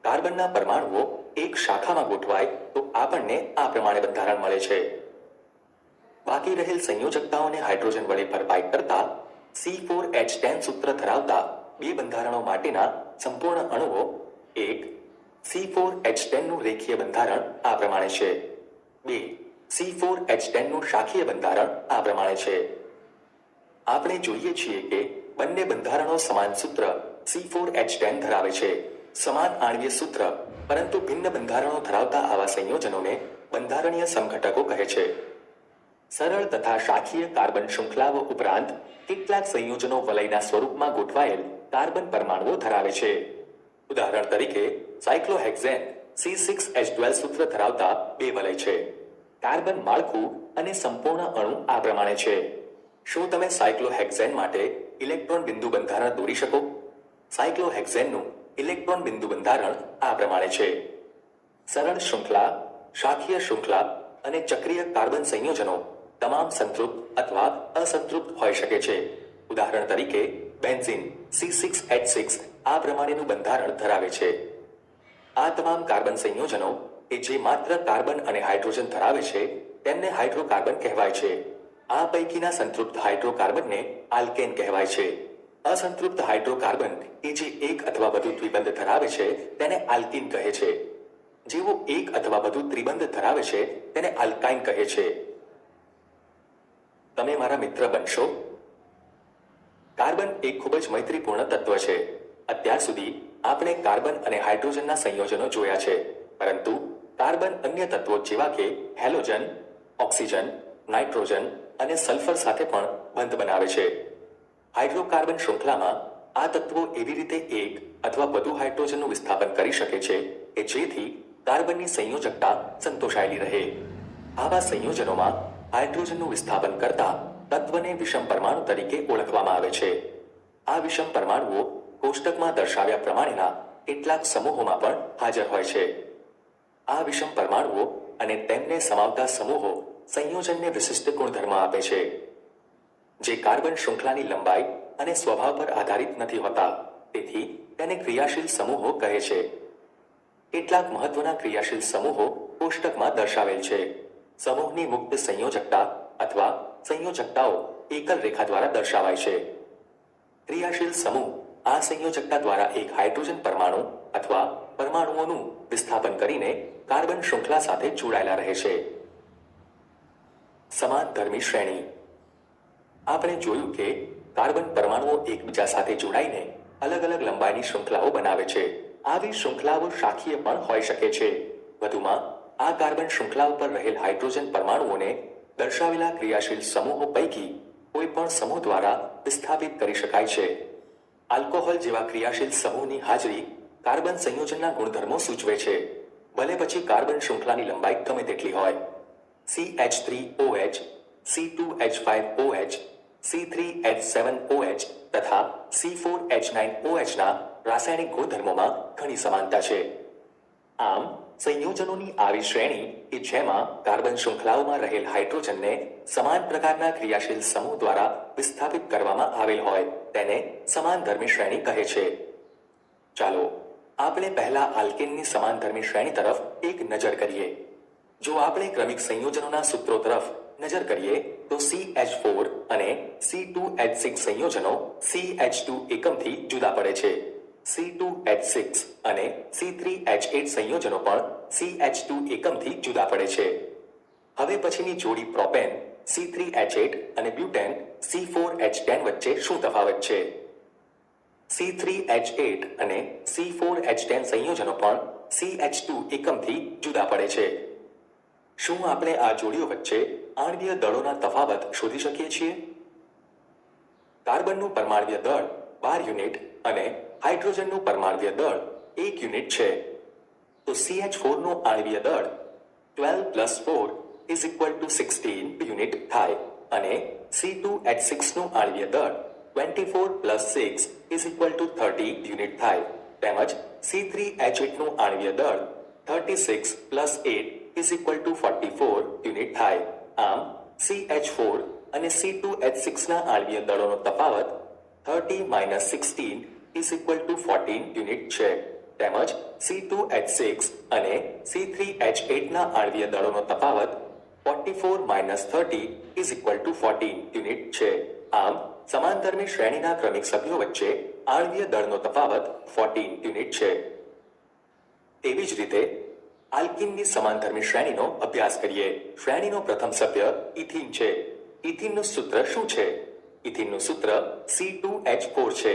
કાર્બનના પરમાણુઓ એક શાખામાં ગોઠવાય તો આપણને આ પ્રમાણે બંધારણ મળે છે. બાકી રહેલ સંયોજકતાઓને હાઇડ્રોજન વડે ભરપાઈ કરતા C4H10 સૂત્ર ધરાવતા 2 બંધારણો માટેના સંપૂર્ણ અણુઓ 1. C4H10 નું રેખીય બંધારણ આ પ્રમાણે છે. 2. C4H10 નું શાખીય બંધારણ આ પ્રમાણે છે. આપણે જોઈએ છીએ કે બંને બંધારણો સમાન સૂત્ર C4H10 ધરાવે છે. સમાન આણ્વીય સૂત્ર પરંતુ ભિન્ન બંધારણો ધરાવતા આવા સંયોજનોને બંધારણીય સમઘટકો કહે છે. સરળ તથા શાખીય કાર્બન શૃંખલાઓ ઉપરાંત કેટલાક સંયોજનો વલયના સ્વરૂપમાં ગોઠવાયેલ કાર્બન પરમાણુઓ ધરાવે છે. ઉદાહરણ તરીકે સાયક્લોહેક્ઝેન C6H12 સૂત્ર ધરાવતા 2 વલય છે. કાર્બન માળખું અને સંપૂર્ણ અણુ આ પ્રમાણે છે. શું તમે સાયક્લોહેક્ઝેન માટે ઇલેક્ટ્રોન બિંદુ બંધારણ દોરી શકો? સાયક્લોહેક્સેનનું ઇલેક્ટ્રોન બિંદુ બંધારણ આ પ્રમાણે છે. સરળ શૃંખલા, શાખીય શૃંખલા અને ચક્રીય કાર્બન સંયોજનો તમામ સંતૃપ્ત અથવા અસંતૃપ્ત હોઈ શકે છે. ઉદાહરણ તરીકે બેન્ઝીન C6H6 આ પ્રમાણેનું બંધારણ ધરાવે છે. આ તમામ કાર્બન સંયોજનો કે જે માત્ર કાર્બન અને હાઇડ્રોજન ધરાવે છે તેમને હાઇડ્રોકાર્બન કહેવાય છે. આ પૈકીના સંતૃપ્ત હાઇડ્રોકાર્બનને આલ્કેન કહેવાય છે. અસંતૃપ્ત હાઇડ્રોકાર્બન કે જે એક અથવા વધુ દ્વિબંધ ધરાવે છે તેને આલ્કીન કહે છે. જેઓ એક અથવા વધુ ત્રિબંધ ધરાવે છે તેને આલ્કાઇન કહે છે. તમે મારા મિત્ર બનશો? કાર્બન એક ખૂબ જ મૈત્રીપૂર્ણ તત્વ છે. અત્યાર સુધી આપણે કાર્બન અને હાઇડ્રોજનના સંયોજનો જોયા છે, પરંતુ કાર્બન અન્ય તત્વો જેવા કે હેલોજન, ઓક્સિજન, નાઇટ્રોજન અને સલ્ફર સાથે પણ બંધ બનાવે છે. હાઇડ્રોકાર્બન શૃંખલામાં આ તત્વો એવી રીતે એક અથવા વધુ હાઇડ્રોજનનું વિસ્થાપન કરી શકે છે કે જેથી કાર્બનની સંયોજકતા સંતોષાયેલી રહે. આવા સંયોજનોમાં હાઇડ્રોજનનું વિસ્થાપન કરતા તત્વને વિષમ પરમાણુ તરીકે ઓળખવામાં આવે છે. આ વિષમ પરમાણુઓ કોષ્ટકમાં દર્શાવ્યા પ્રમાણેના કેટલાક સમૂહોમાં પણ હાજર હોય છે. આ વિષમ પરમાણુઓ અને તેમને સમાવતા સમૂહો સંયોજનને વિશિષ્ટ ગુણધર્મ આપે છે, જે કાર્બન શૃંખલાની લંબાઈ અને સ્વભાવ પર આધારિત નથી હોતા. તેથી તેને ક્રિયાશીલ સમૂહો કહે છે. કેટલાક મહત્વના ક્રિયાશીલ સમૂહો કોષ્ટકમાં દર્શાવેલ છે. સમૂહની મુક્ત સંયોજકતા અથવા સંયોજકતાઓ એકલ રેખા દ્વારા દર્શાવાય છે. ક્રિયાશીલ સમૂહ આ સંયોજકતા દ્વારા એક હાઇડ્રોજન પરમાણુ અથવા પરમાણુઓનું વિસ્થાપન કરીને કાર્બન શૃંખલા સાથે જોડાયેલા રહે છે. સમાનધર્મી શ્રેણી. આપણે જોયું કે કાર્બન પરમાણુઓ એકબીજા સાથે જોડાઈને અલગ અલગ લંબાઈની શૃંખલાઓ બનાવે છે. આવી શૃંખલાઓ શાખીય પણ હોઈ શકે છે. વધુમાં આ કાર્બન શૃંખલા ઉપર રહેલ હાઇડ્રોજન પરમાણુઓને દર્શાવેલા ક્રિયાશીલ સમૂહો પૈકી કોઈ પણ સમૂહ દ્વારા વિસ્થાપિત કરી શકાય છે. આલ્કોહોલ જેવા ક્રિયાશીલ સમૂહની હાજરી કાર્બન સંયોજનના ગુણધર્મો સૂચવે છે, ભલે પછી કાર્બન શૃંખલાની લંબાઈ ગમે તેટલી હોય. CH3OH, C2H5OH, C3H7OH તથા C4H9OH ના રાસાયણિક ગુણધર્મોમાં ઘણી સમાનતા છે. આમ સંયોજનોની આવી શ્રેણી કે જેમાં કાર્બન શૃંખલાઓમાં રહેલ હાઇડ્રોજનને સમાન પ્રકારના ક્રિયાશીલ સમૂહ દ્વારા વિસ્થાપિત કરવામાં આવેલ હોય તેને સમાનધર્મી શ્રેણી કહે છે. ચાલો આપણે પહેલા આલ્કેનની સમાનધર્મી શ્રેણી તરફ એક નજર કરીએ. જો આપણે ક્રમિક સંયોજનોના સૂત્રો તરફ નજર કરીએ તો CH4 અને C2H6 સંયોજનો CH2 એકમથી જુદા પડે છે. C2H6 અને C3H8 સંયોજનો પણ CH2 એકમથી જુદા પડે છે. હવે પછીની જોડી પ્રોપેન C3H8 અને બ્યુટેન C4H10 વચ્ચે શું તફાવત છે? C3H8 અને C4H10 સંયોજનો પણ CH2 એકમથી જુદા પડે છે. શું આપણે આ જોડીઓ વચ્ચે આણ્વીય દળોના તફાવત શોધી શકીએ છીએ? કાર્બનનું પરમાણ્વીય દળ 12 યુનિટ અને હાઇડ્રોજનનું પરમાણ્વીય દળ 1 યુનિટ છે. તો CH4 નું આણ્વીય દળ 12 + 4 = 16 યુનિટ થાય અને C2H6 નું આણ્વીય દળ 24 + 6 = 30 યુનિટ થાય. તેમજ C3H8 નું આણ્વીય દળ 36 + 8 = 44 યુનિટ થાય. આમ CH4 અને C2H6 ના આણ્વીય દળોનો તફાવત 30 - 16 = 14 યુનિટ છે. તેમજ C2H6 અને C3H8 ના આણ્વીય દળોનો તફાવત 44 - 30 = 14 યુનિટ છે. આમ સમાનધર્મી શ્રેણીના ક્રમિક સભ્યો વચ્ચે આણ્વીય દળનો તફાવત 14 યુનિટ છે. તેવી જ રીતે આલ્કીનની સમાનધર્મી શ્રેણીનો અભ્યાસ કરીએ. શ્રેણીનો પ્રથમ સભ્ય ઇથીન છે. ઇથીનનું સૂત્ર શું છે? ઇથીનનું સૂત્ર C2H4 છે.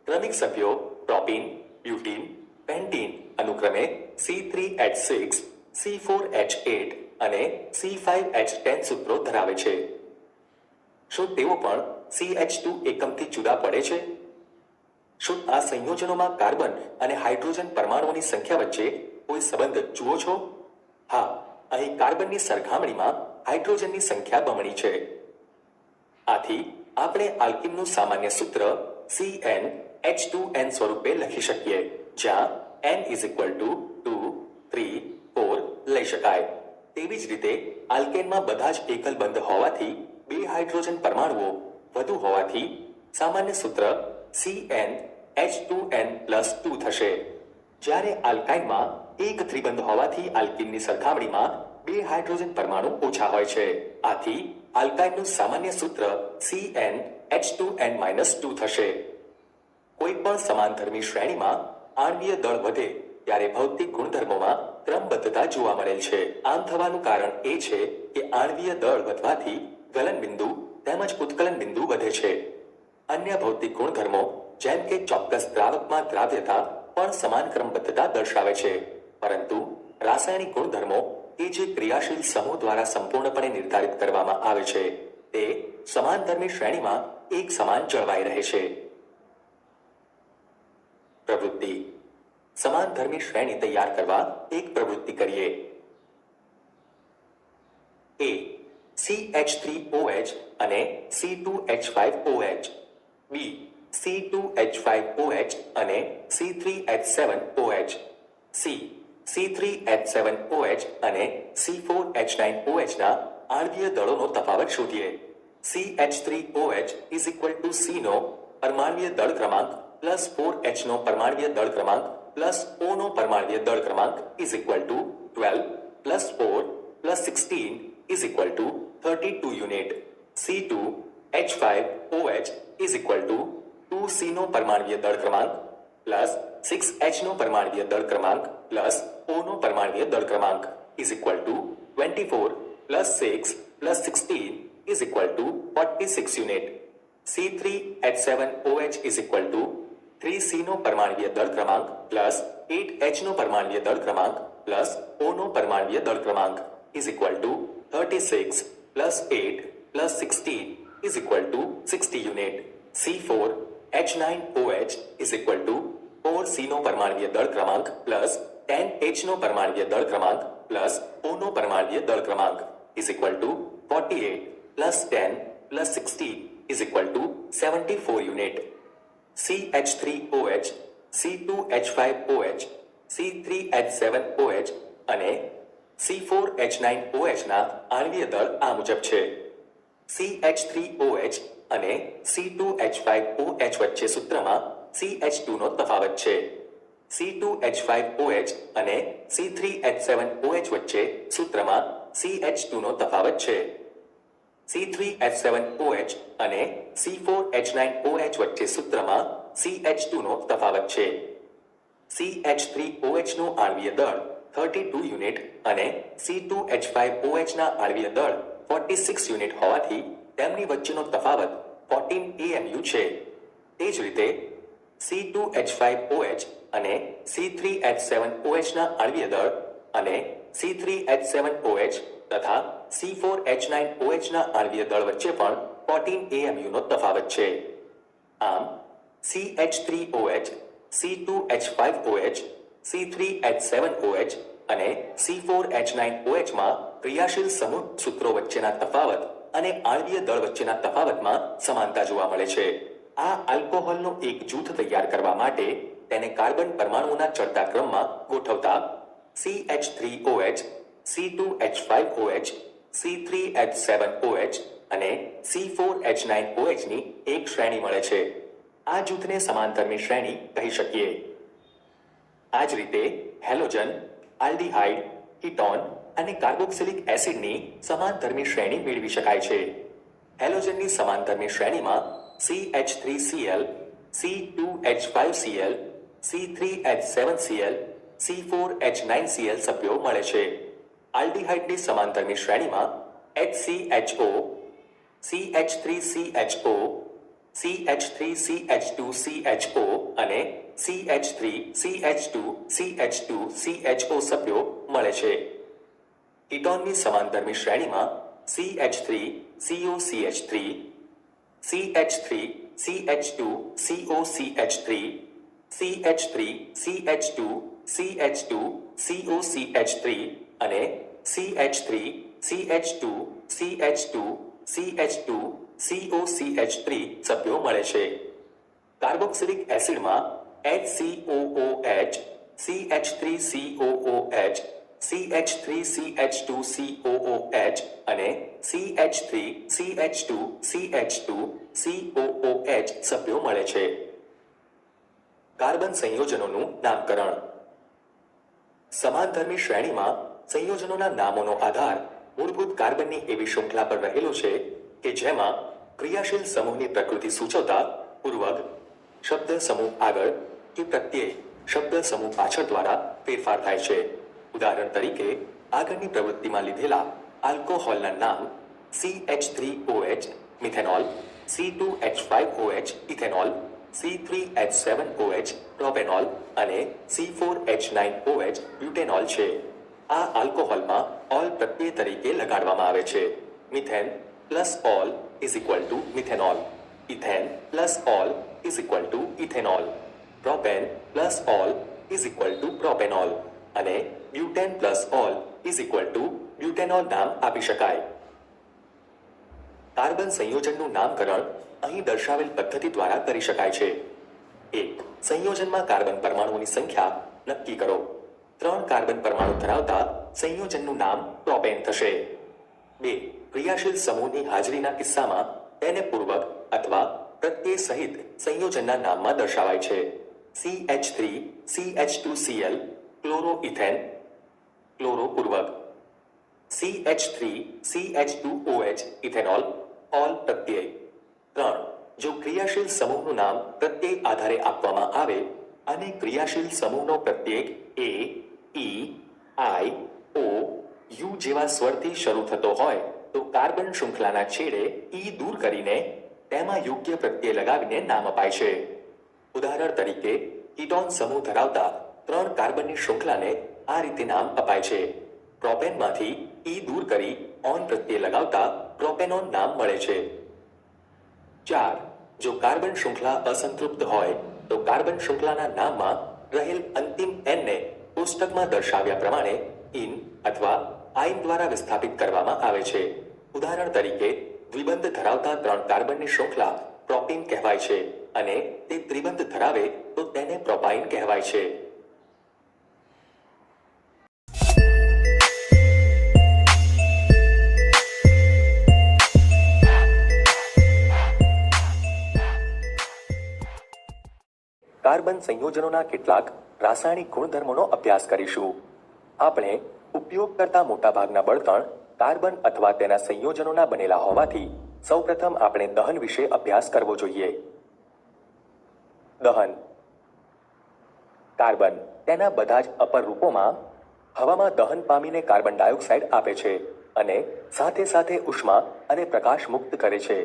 ક્રમિક સભ્યો પ્રોપીન, બ્યુટીન, પેન્ટીન અનુક્રમે C3H6, C4H8 અને C5H10 સૂત્રો ધરાવે છે. શું તેઓ પણ CH2 એકમથી જુદા પડે છે? શું આ સંયોજનોમાં કાર્બન અને હાઇડ્રોજન પરમાણુઓની સંખ્યા વચ્ચે કોઈ સંબંધ જુઓ છો? હા, અહીં કાર્બનની સરખામણીમાં હાઇડ્રોજનની સંખ્યા બમણી છે. આથી આપણે આલ્કીનનું સામાન્ય સૂત્ર CnH2n સ્વરૂપે લખી શકીએ, જ્યાં n ઇઝ ઇક્વલ ટુ 2, 3, 4 લઈ શકાય. તેવી જ રીતે આલ્કેનમાં બધા જ એકલ બંધ હોવાથી બે હાઇડ્રોજન પરમાણુઓ વધુ હોવાથી સામાન્ય સૂત્ર CnH2n+2 થશે. જ્યારે આલ્કાઇનમાં એક ત્રિબંધ હોવાથી આલ્કીનની સરખામણીમાં બે હાઇડ્રોજન પરમાણુ ઓછા હોય છે. આથી આલ્કાઇનનું સામાન્ય સૂત્ર CnH2n-2 થશે. કોઈ પણ સમાનધર્મી શ્રેણીમાં આણ્વીય દળ વધે ત્યારે ભૌતિક ગુણધર્મોમાં ક્રમબદ્ધતા જોવા મળેલ છે. આમ થવાનું કારણ એ છે કે આણ્વીય દળ વધવાથી ગલન બિંદુ તેમજ ઉત્કલન બિંદુ વધે છે. અન્ય ભૌતિક ગુણધર્મો જેમ કે ચોક્કસ દ્રાવકમાં દ્રાવ્યતા પણ સમાન ક્રમબદ્ધતા દર્શાવે છે, પરંતુ રાસાયણિક ગુણધર્મો કે જે ક્રિયાશીલ સમૂહ દ્વારા સંપૂર્ણપણે નિર્ધારિત કરવામાં આવે છે તે સમાનધર્મી શ્રેણીમાં એક સમાન જળવાઈ રહે છે. પ્રવૃત્તિ. સમાનધર્મી શ્રેણી તૈયાર કરવા એક પ્રવૃત્તિ કરીએ. A. CH3OH અને C2H5OH. B. C2H5OH અને C3H7OH. C. C3H7OH અને C4H9OH ના આણ્વીય દળોનો તફાવત શોધીએ. CH3OH is equal to C નો પરમાણ્વીય દળ ક્રમાંક પ્લસ 4H નો પરમાણ્વીય દળ ક્રમાંક પ્લસ O નો પરમાણ્વીય દળ ક્રમાંક is equal to 12 plus 4 plus 16 is equal to 32 unit. C2H5OH is equal to 2C નો પરમાણ્વીય દળ ક્રમાંક પ્લસ 6H નો પરમાણ્વીય દળ ક્રમાંક પ્લસ O નો પરમાણ્વીય દળ ક્રમાંક is equal to 24 plus 6 plus 16 is equal to 46 unit. C3H7OH is equal to 3C નો પરમાણ્વીય દળ ક્રમાંક પ્લસ 8H નો પરમાણ્વીય દળ ક્રમાંક પ્લસ O નો પરમાણ્વીય દળ ક્રમાંક is equal to 36 plus 8 plus 16 is equal to 60 unit. C4H9OH is equal to 4C નો પરમાણ્વીય દળ ક્રમાંક પ્લસ 10H નો પરમાણ્વીય દળ ક્રમાંક પ્લસ O નો પરમાણ્વીય દળ ક્રમાંક is equal to 48 plus 10 plus 16 is equal to 74 unit. CH3OH, C2H5OH, C3H7OH અને C4H9OH ના આણ્વીય દળ આ મુજબ છે. CH3OH અને C2H5OH વચ્ચે સૂત્રમાં CH2 નો તફાવત છે. C2H5OH અને C3H7OH વચ્ચે સૂત્રમાં CH2 નો તફાવત છે. C3H7OH અને C4H9OH વચ્ચે સૂત્રમાં CH2 નો તફાવત છે. CH3OH નું આણ્વીય દળ 32 યુનિટ અને C2H5OH ના આણ્વીય દળ 46 યુનિટ હોવાથી તેમની વચ્ચેનો તફાવત 14 AMU છે. તે જ રીતે C2H5OH અને C3H7OH ના આણ્વીય દળ અને C3H7OH તથા C4H9OH ના આણ્વીય દળ વચ્ચે પણ 14 AMU નો તફાવત છે. આમ CH3OH, C2H5OH, C3H7OH અને C4H9OH માં ક્રિયાશીલ સમૂહ સૂત્રો વચ્ચેના તફાવત અને આણ્વીય દળ વચ્ચેના તફાવતમાં સમાનતા જોવા મળે છે. આ આલ્કોહોલનો એક જૂથ તૈયાર કરવા માટે તેને કાર્બન પરમાણુઓના ચડતા ક્રમમાં ગોઠવતા CH3OH, C2H5OH, C3H7OH અને C4H9OH ની એક શ્રેણી મળે છે. આ જૂથને સમાનધર્મી શ્રેણી કહી શકીએ. આ જ રીતે હેલોજન, આલ્ડીહાઇડ, કીટોન અને કાર્બોક્સિલિક એસિડની સમાનધર્મી શ્રેણી મેળવી શકાય છે. હેલોજનની સમાનધર્મી શ્રેણીમાં CH3Cl, C2H5Cl, C3H7Cl, C4H9Cl સભ્યો મળે છે. આલ્ડીહાઇડની સમાનધર્મી શ્રેણીમાં HCHO, CH3CHO, CH3CH2CHO અને CH3CH2CH2CHO સભ્યો મળે છે. કીટોનની સમાનધર્મી શ્રેણીમાં CH3COCH3, CH3CH2COCH3, CH3CH2CH2COCH3 અને CH3CH2CH2 CH2COCH3 સભ્યો મળે છે. કાર્બોક્સિલિક એસિડમાં HCOOH, CH3COOH, CH3CH2COOH અને CH3CH2CH2COOH સભ્યો મળે છે. કાર્બન સંયોજનોનું નામકરણ. સમાનધર્મી શ્રેણીમાં સંયોજનોના નામોનો આધાર મૂળભૂત કાર્બનની એવી શૃંખલા પર રહેલો છે કે જેમાં ક્રિયાશીલ સમૂહની પ્રકૃતિ સૂચવતા પૂર્વક શબ્દ સમૂહ આગળ કે પ્રત્યય શબ્દ સમૂહ પાછળ દ્વારા ફેરફાર થાય છે. ઉદાહરણ તરીકે આગળની પ્રવૃત્તિમાં લીધેલા આલ્કોહોલના નામ CH3OH methanol, C2H5OH ethanol, C3H7OH propanol અને C4H9OH બ્યુટેનોલ છે. આ આલ્કોહોલમાં ઓલ પ્રત્યય તરીકે લગાડવામાં આવે છે. Methane plus ol is equal to methanol, ethane plus ol is equal to ethanol, propane plus ol is equal to propanol અને butane plus ol is equal to butanol નામ આપી શકાય. કાર્બન સંયોજનનું નામકરણ અહીં દર્શાવેલ પદ્ધતિ દ્વારા કરી શકાય છે. 1. સંયોજનમાં કાર્બન પરમાણુઓની સંખ્યા નક્કી કરો. 3 કાર્બન પરમાણુ ધરાવતા સંયોજનનું નામ પ્રોપેન થશે. 2. ક્રિયાશીલ સમૂહની હાજરીના કિસ્સામાં તેને પૂર્વક અથવા પ્રત્યય સહિત સંયોજનના નામમાં દર્શાવાય છે. CH3CH2Cl ક્લોરોઇથેન ક્લોરો પૂર્વક, CH3CH2OH ઇથેનોલ ઓલ પ્રત્યય. 3. જો ક્રિયાશીલ સમૂહનું નામ પ્રત્યય આધારે આપવામાં આવે અને ક્રિયાશીલ સમૂહનો પ્રત્યેક A, E, I, O, U જેવા સ્વરથી શરૂ થતો હોય તો કાર્બન શૃંખલાના છેડે E દૂર કરીને તેમાં યોગ્ય પ્રત્યય લગાવીને નામ અપાય છે. ઉદાહરણ તરીકે કીટોન સમૂહ ધરાવતા 3 કાર્બનની શૃંખલાને આ રીતે નામ અપાય છે. પ્રોપેનમાંથી E દૂર કરી ઓન પ્રત્યય લગાવતા પ્રોપેનોન નામ મળે છે. 4. જો કાર્બન શૃંખલા અસંતૃપ્ત હોય તો કાર્બન શૃંખલાના નામમાં રહેલ અંતિમ n ને કોષ્ટકમાં દર્શાવ્યા પ્રમાણે ઇન અથવા આઇન દ્વારા વિસ્થાપિત કરવામાં આવે છે. ઉદાહરણ તરીકે દ્વિબંધ ધરાવતા 3 કાર્બનની શૃંખલા પ્રોપીન કહેવાય છે અને તે ત્રિબંધ ધરાવે તો તેને પ્રોપાઇન કહેવાય છે. કાર્બન સંયોજનોના કેટલાક રાસાયણિક ગુણધર્મોનો અભ્યાસ કરીશું. આપણે ઉપયોગ કરતા મોટાભાગના બળતણ કાર્બન અથવા તેના સંયોજનોના બનેલા હોવાથી સૌપ્રથમ આપણે દહન વિશે અભ્યાસ કરવો જોઈએ. દહન. કાર્બન તેના બધા જ અપર રૂપોમાં હવામાં દહન પામીને કાર્બન ડાયોક્સાઇડ આપે છે અને સાથે સાથે ઉષ્મા અને પ્રકાશ મુક્ત કરે છે.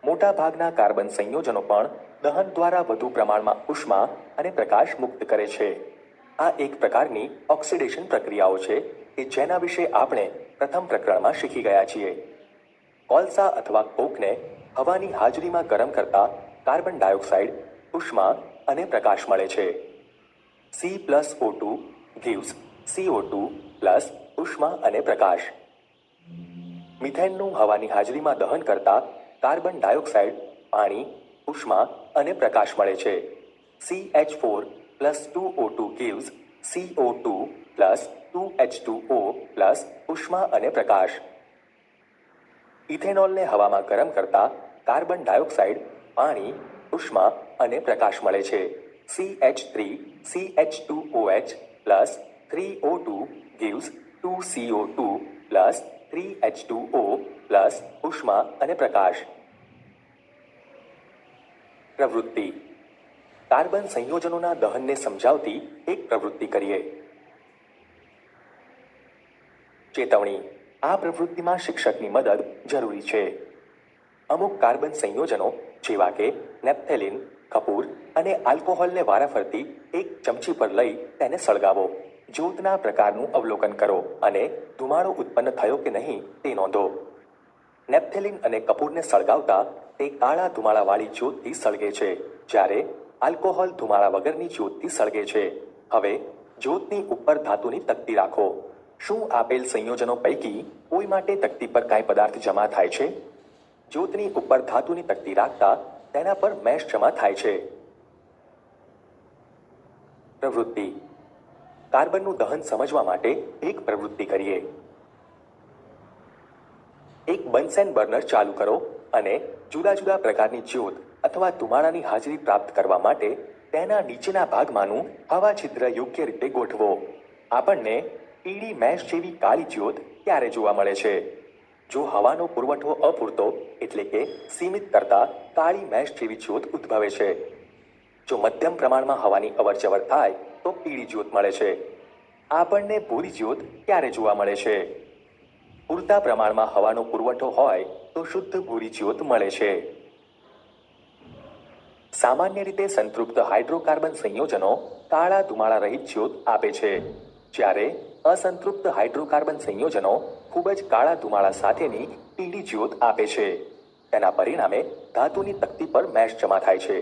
મોટા ભાગના કાર્બન સંયોજનો પણ દહન દ્વારા વધુ પ્રમાણમાં ઉષ્મા અને પ્રકાશ મુક્ત કરે છે. આ એક પ્રકારની ઓક્સિડેશન પ્રક્રિયાઓ છે કે જેના વિશે આપણે પ્રથમ પ્રકરણમાં શીખી ગયા છીએ. કોલસા અથવા કોકને હવાની હાજરીમાં ગરમ કરતા કાર્બન ડાયોક્સાઇડ, ઉષ્મા અને પ્રકાશ મળે છે. C+O2 gives CO2 પ્લસ ઉષ્મા અને પ્રકાશ. મિથેનનું હવાની હાજરીમાં દહન કરતા કાર્બન ડાયોક્સાઇડ, પાણી, ઉષ્મા અને પ્રકાશ મળે છે. CH4 plus 2O2 gives CO2 plus 2H2O plus ઉષ્મા અને પ્રકાશ. ઇથેનોલને હવામાં ગરમ કરતા કાર્બન ડાયોક્સાઇડ, પાણી, ઉષ્મા અને પ્રકાશ મળે છે. CH3CH2OH plus 3O2 gives 2CO2 plus 3H2O plus ઉષ્મા અને પ્રકાશ. પ્રવૃત્તિ. કાર્બન સંયોજનોના દહનને સમજાવતી એક પ્રવૃત્તિ કરીએ. ચેતવણી. આ પ્રવૃત્તિમાં શિક્ષકની મદદ જરૂરી છે. અમુક કાર્બન સંયોજનો જેવા કે નેપ્થેલિન, કપૂર અને આલ્કોહોલને વારાફરતી એક ચમચી પર લઈ તેને સળગાવો. જ્યોતના પ્રકારનું અવલોકન કરો અને ધુમાડો ઉત્પન્ન થયો કે નહીં તે નોંધો. નેપ્થેલિન અને કપૂરને સળગાવતા તે કાળા ધુમાડાવાળી જ્યોતથી સળગે છે, જ્યારે આલ્કોહોલ ધુમાડા વગરની જ્યોતથી સળગે છે. હવે જ્યોતની ઉપર ધાતુની તકતી રાખો. શું આપેલ સંયોજનો પૈકી કોઈ માટે તકતી પર કાંઈ પદાર્થ જમા થાય છે? જ્યોતની ઉપર ધાતુની તકતી રાખતા તેના પર મેશ જમા થાય છે. પ્રવૃત્તિ. કાર્બનનું દહન સમજવા માટે એક પ્રવૃત્તિ કરીએ. એક બન્સેન બર્નર ચાલુ કરો અને જુદા જુદા પ્રકારની જ્યોત અથવા ધુમાડાની હાજરી પ્રાપ્ત કરવા માટે તેના નીચેના ભાગમાંનું હવા છિદ્ર યોગ્ય રીતે ગોઠવો. આપણને પીળી મેશ જેવી કાળી જ્યોત ક્યારે જોવા મળે છે? જો હવાનો પુરવઠો અપૂરતો એટલે કે સીમિત કરતા કાળી મેશ જેવી જ્યોત ઉદ્ભવે છે. જો મધ્યમ પ્રમાણમાં હવાની અવરજવર થાય તો પીળી જ્યોત મળે છે. આપણને ભૂરી જ્યોત ક્યારે જોવા મળે છે? પૂરતા પ્રમાણમાં હવાનો પુરવઠો હોય તો શુદ્ધ ભૂરી જ્યોત મળે છે. સામાન્ય રીતે સંતૃપ્ત હાઇડ્રોકાર્બન સંયોજનો કાળા ધુમાડા રહિત જ્યોત આપે છે, જ્યારે અસંતૃપ્ત હાઇડ્રોકાર્બન સંયોજનો ખૂબ જ કાળા ધુમાડા સાથેની પીળી જ્યોત આપે છે. તેના પરિણામે ધાતુની તકતી પર મેશ જમા થાય છે.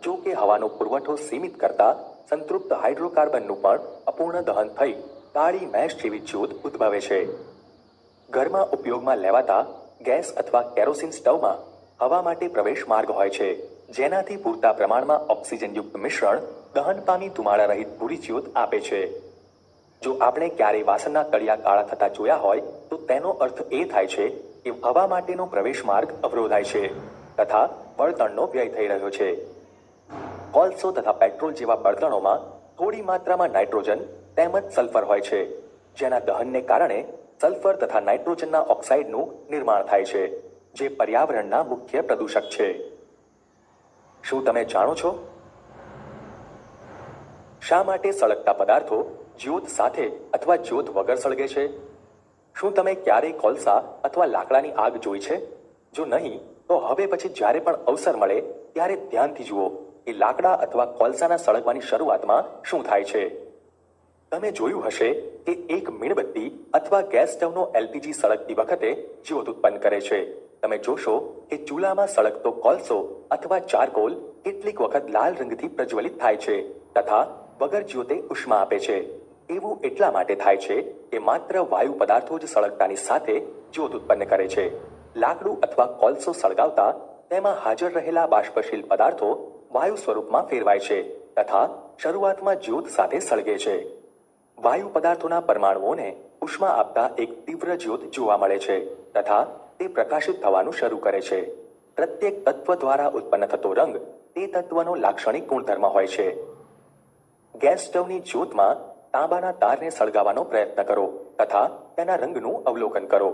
જો કે હવાનો પુરવઠો સીમિત કરતા સંતૃપ્ત હાઇડ્રોકાર્બનનું પણ અપૂર્ણ દહન થઈ કાળી મેશ જેવી જ્યોત ઉદ્ભવે છે. ઘરમાં ઉપયોગમાં લેવાતા ગેસ અથવા કેરોસીન સ્ટવમાં હવા માટે પ્રવેશ માર્ગ હોય છે, જેનાથી પૂરતા પ્રમાણમાં ઓક્સિજનયુક્ત મિશ્રણ દહન પામી ધુમાડા રહિત ભૂરી જ્યોત આપે છે. જો આપણે ક્યારેય વાસણના તળિયા કાળા થતા જોયા હોય તો તેનો અર્થ એ થાય છે કે હવા માટેનો પ્રવેશ માર્ગ અવરોધાય છે તથા બળતણનો વ્યય થઈ રહ્યો છે. કોલસો તથા પેટ્રોલ જેવા બળતણોમાં થોડી માત્રામાં નાઇટ્રોજન તેમજ સલ્ફર હોય છે, જેના દહનને કારણે સલ્ફર તથા નાઇટ્રોજનના ઓક્સાઇડનું નિર્માણ થાય છે, જે પર્યાવરણના મુખ્ય પ્રદૂષક છે. શું તમે જાણો છો શા માટે સળગતા પદાર્થો જ્યોત સાથે અથવા જ્યોત વગર સળગે છે? શું તમે ક્યારેય કોલસા અથવા લાકડાની આગ જોઈ છે? જો નહીં તો હવે પછી જ્યારે પણ અવસર મળે ત્યારે ધ્યાનથી જુઓ કે લાકડા અથવા કોલસાના સળગવાની શરૂઆતમાં શું થાય છે. તમે જોયું હશે કે એક મીણબત્તી અથવા ગેસ સ્ટવનો એલપીજી સળગતી વખતે જ્યોત ઉત્પન્ન કરે છે. તમે જોશો કે ચૂલામાં સળગતો કોલસો અથવા ચારકોલ કેટલીક વખત લાલ રંગથી પ્રજ્વલિત થાય છે તથા વગર જ્યોતે ઉષ્મા આપે છે. એવું એટલા માટે થાય છે કે માત્ર વાયુ પદાર્થો જ સળગતાની સાથે જ્યોત ઉત્પન્ન કરે છે. લાકડું અથવા કોલસો સળગાવતા તેમાં હાજર રહેલા બાષ્પશીલ પદાર્થો વાયુ સ્વરૂપમાં ફેરવાય છે તથા શરૂઆતમાં જ્યોત સાથે સળગે છે. વાયુ પદાર્થોના પરમાણુઓને ઉષ્મા આપતા એક તીવ્ર જ્યોત જોવા મળે છે તથા તે પ્રકાશિત થવાનું શરૂ કરે છે. પ્રત્યેક તત્વ દ્વારા ઉત્પન્ન થતો રંગ તે તત્વનો લાક્ષણિક ગુણધર્મ હોય છે. ગેસ સ્ટવની જ્યોતમાં તાંબાના તારને સળગાવવાનો પ્રયત્ન કરો તથા તેના રંગનું અવલોકન કરો.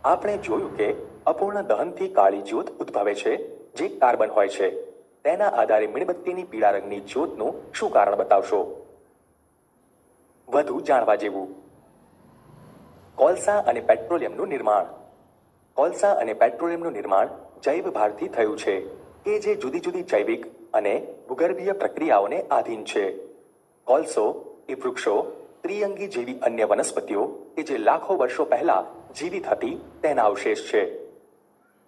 આપણે જોયું કે અપૂર્ણ દહનથી કાળી જ્યોત ઉદ્ભવે છે, જે કાર્બન હોય છે. તેના આધારે મીણબત્તીની પીળા રંગની જ્યોતનું શું કારણ બતાવશો? વધુ જાણવા જેવું. કોલસા અને પેટ્રોલિયમનું નિર્માણ. કોલસા અને પેટ્રોલિયમનું નિર્માણ જૈવ ભારથી થયું છે કે જે જુદી જુદી જૈવિક અને ભૂગર્ભીય પ્રક્રિયાઓને આધીન છે. કોલસો એ વૃક્ષો, ત્રિઅંગી જેવી અન્ય વનસ્પતિઓ કે જે લાખો વર્ષો પહેલા જીવિત હતી તેના અવશેષ છે.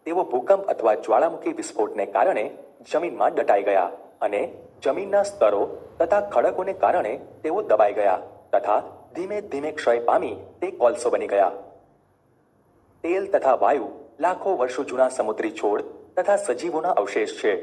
તેઓ ભૂકંપ અથવા જ્વાળામુખી વિસ્ફોટને કારણે જમીનમાં દટાઈ ગયા અને જમીનના સ્તરો તથા ખડકોને કારણે તેઓ દબાઈ ગયા તથા ધીમે ધીમે ક્ષય પામી તે કોલસો બની ગયા. તેલ તથા વાયુ લાખો વર્ષો જૂના સમુદ્રી છોડ તથા સજીવોના અવશેષ છે.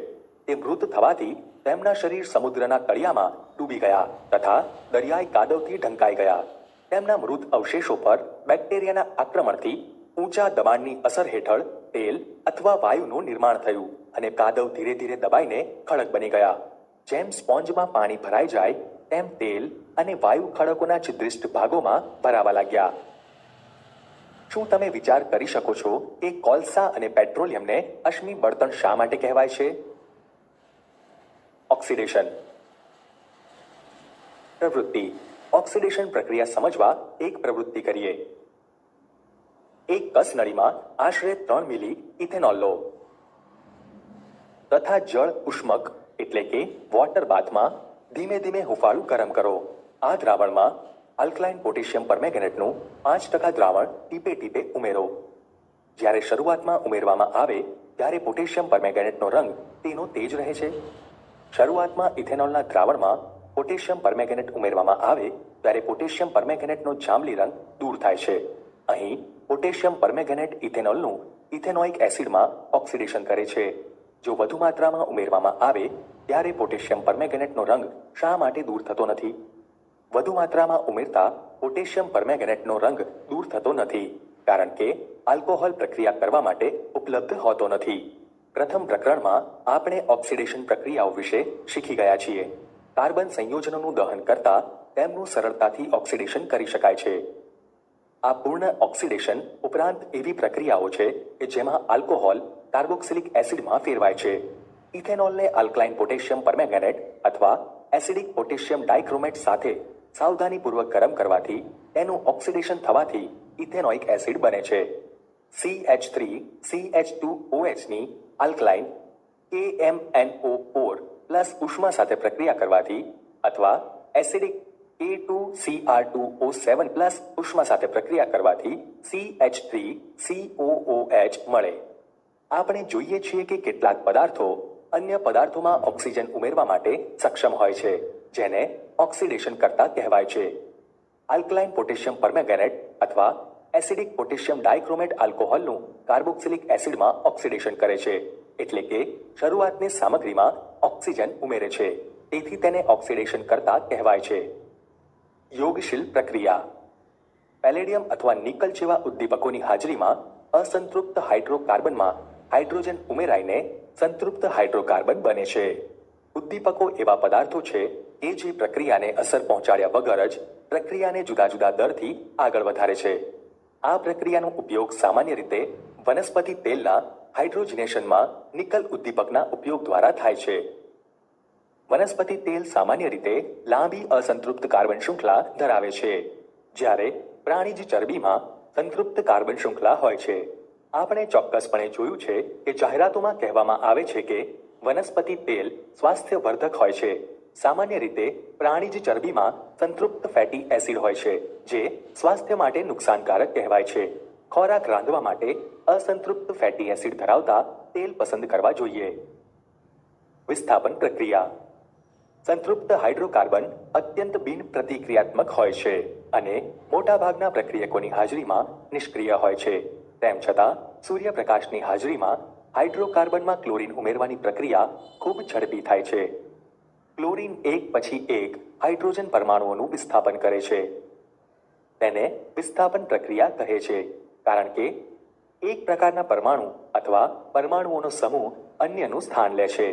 તે મૃત થવાથી તેમના શરીર સમુદ્રના તળિયામાં ડૂબી ગયા તથા દરિયાઈ કાદવથી ઢંકાઈ ગયા. તેમના મૃત અવશેષો પર બેક્ટેરિયાના આક્રમણથી ઊંચા દબાણની અસર હેઠળ તેલ અથવા વાયુનું નિર્માણ થયું અને કાદવ ધીરે ધીરે દબાઈને ખડક બની ગયા. જેમ સ્પોન્જમાં પાણી ભરાઈ જાય તેમ તેલ અને વાયુ ખડકોના છિદ્રિષ્ટ ભાગોમાં ભરાવા લાગ્યા. શું તમે વિચાર કરી શકો છો કે કોલસા અને પેટ્રોલિયમને અશ્મિ બળતણ શા માટે કહેવાય છે? ઓક્સિડેશન. પ્રવૃત્તિ. ઓક્સિડેશન પ્રક્રિયા સમજવા એક પ્રવૃત્તિ કરીએ. એક કસનળીમાં આશરે 3 મિલી ઇથેનોલ લો તથા જળ ઉષ્મક એટલે કે વોટર બાથમાં ધીમે ધીમે હુંફાળું ગરમ કરો. આ દ્રાવણમાં આલ્કલાઇન પોટેશિયમ પરમેંગેનેટનું 5% દ્રાવણ ટીપે ટીપે ઉમેરો. જ્યારે શરૂઆતમાં ઉમેરવામાં આવે ત્યારે પોટેશિયમ પરમેંગેનેટનો રંગ તેનો તેજ રહે છે. શરૂઆતમાં ઇથેનોલના દ્રાવણમાં પોટેશિયમ પરમેંગેનેટ ઉમેરવામાં આવે ત્યારે પોટેશિયમ પરમેંગેનેટનો જાંબલી રંગ દૂર થાય છે. અહીં પોટેશિયમ પરમેંગેનેટ ઇથેનોલનું ઇથેનોઇક એસિડમાં ઓક્સિડેશન કરે છે. જો વધુ માત્રામાં ઉમેરવામાં આવે ત્યારે પોટેશિયમ પરમેંગેનેટનો રંગ શા માટે દૂર થતો નથી? વધુ માત્રામાં ઉમેરતા પોટેશિયમ પરમેંગેનેટનો રંગ દૂર થતો નથી કારણ કે આલ્કોહોલ પ્રક્રિયા કરવા માટે ઉપલબ્ધ હોતો નથી. પ્રથમ પ્રકરણમાં આપણે ઓક્સિડેશન પ્રક્રિયાઓ વિશે શીખી ગયા છીએ. કાર્બન સંયોજનોનું દહન કરતા તેમનું સરળતાથી ઓક્સિડેશન કરી શકાય છે. આ પૂર્ણ ઓક્સિડેશન ઉપરાંત એવી પ્રક્રિયાઓ છે કે જેમાં આલ્કોહોલ કાર્બોક્સિલિક એસિડમાં ફેરવાય છે. ઇથેનોલને આલ્કલાઇન પોટેશિયમ પરમેંગેનેટ અથવા એસિડિક પોટેશિયમ ડાઇક્રોમેટ સાથે સાવધાનીપૂર્વક ગરમ કરવાથી તેનું ઓક્સિડેશન થવાથી ઇથેનોઇક એસિડ બને છે. CH3CH2OH ની આલ્કલાઇન KMnO4 ઉષ્મા સાથે પ્રક્રિયા કરવાથી અથવા એસિડિક A2Cr2O7 ઉષ્મા સાથે પ્રક્રિયા કરવાથી CH3COOH મળે. આપણે જોઈએ છીએ કે કેટલાક પદાર્થો અન્ય પદાર્થોમાં ઓક્સિજન ઉમેરવા માટે સક્ષમ હોય છે જેને ઓક્સિડેશન કરતા કહેવાય છે. આલ્કલાઇન પોટેશિયમ પરમેંગેનેટ અથવા એસિડિક પોટેશિયમ ડાઇક્રોમેટ આલ્કોહોલનું કાર્બોક્સિલિક એસિડમાં ઓક્સિડેશન કરે છે એટલે કે શરૂઆતની સામગ્રીમાં ઓક્સિજન ઉમેરે છે. તેથી તેને ઓક્સિડેશન કરતા કહેવાય છે. યોગશીલ પ્રક્રિયા. પેલેડિયમ અથવા નિકલ જેવા ઉદ્દીપકોની હાજરીમાં અસંતૃપ્ત હાઇડ્રોકાર્બનમાં હાઇડ્રોજન ઉમેરાઈને સંતૃપ્ત હાઇડ્રોકાર્બન બને છે. ઉદ્દીપકો એવા પદાર્થો છે કે જે પ્રક્રિયાને અસર પહોંચાડ્યા વગર જ પ્રક્રિયાને જુદા જુદા દરથી આગળ વધારે છે. આ પ્રક્રિયાનો ઉપયોગ સામાન્ય રીતે વનસ્પતિ તેલના હાઇડ્રોજનેશનમાં નિકલ ઉદ્દીપકના ઉપયોગ દ્વારા થાય છે. વનસ્પતિ તેલ સામાન્ય રીતે લાંબી અસંતૃપ્ત કાર્બન શૃંખલા ધરાવે છે જ્યારે પ્રાણીજ ચરબીમાં સંતૃપ્ત કાર્બન શૃંખલા હોય છે. આપણે ચોક્કસપણે જોયું છે કે જાહેરાતોમાં કહેવામાં આવે છે કે વનસ્પતિ તેલ સ્વાસ્થ્યવર્ધક હોય છે. સામાન્ય રીતે પ્રાણીજ ચરબીમાં સંતૃપ્ત ફેટી એસિડ હોય છે જે સ્વાસ્થ્ય માટે નુકસાનકારક કહેવાય છે. ખોરાક રાંધવા માટે અસંતૃપ્ત ફેટી એસિડ ધરાવતા તેલ પસંદ કરવા જોઈએ. વિસ્થાપન પ્રક્રિયા. સંતૃપ્ત હાઇડ્રોકાર્બન અત્યંત બિનપ્રતિક્રિયાત્મક હોય છે અને મોટાભાગના પ્રક્રિયકોની હાજરીમાં નિષ્ક્રિય હોય છે. તેમ છતાં સૂર્યપ્રકાશની હાજરીમાં હાઇડ્રોકાર્બનમાં ક્લોરીન ઉમેરવાની પ્રક્રિયા ખૂબ ઝડપી થાય છે. ક્લોરીન એક પછી એક હાઇડ્રોજન પરમાણુઓનું વિસ્થાપન કરે છે. તેને વિસ્થાપન પ્રક્રિયા કહે છે કારણ કે એક પ્રકારના પરમાણુ અથવા પરમાણુઓનો સમૂહ અન્યનું સ્થાન લે છે.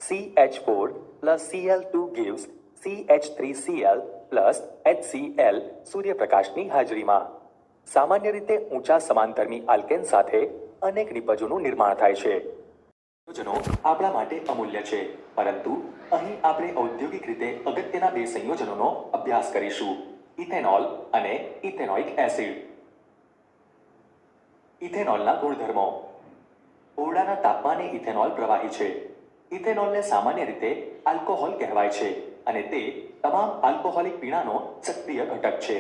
CH4+Cl2 gives CH3Cl+HCl સૂર્યપ્રકાશની હાજરીમાં. સામાન્ય રીતે ઊંચા સમાંતરમી આલ્કેન સાથે અનેક નિપજોનું નિર્માણ થાય છે. સંયોજનો આપણા માટે અમૂલ્ય છે પરંતુ અહીં આપણે ઔદ્યોગિક રીતે અગત્યના બે સંયોજનોનો અભ્યાસ કરીશું: ઇથેનોલ અને ઇથેનોઇક એસિડ. ઇથેનોલના ગુણધર્મો. ઓરડાના તાપમાને ઇથેનોલ પ્રવાહી છે. ઇથેનોલને સામાન્ય રીતે આલ્કોહોલ કહેવાય છે અને તે તમામ આલ્કોહોલિક પીણાનો સક્રિય ઘટક છે.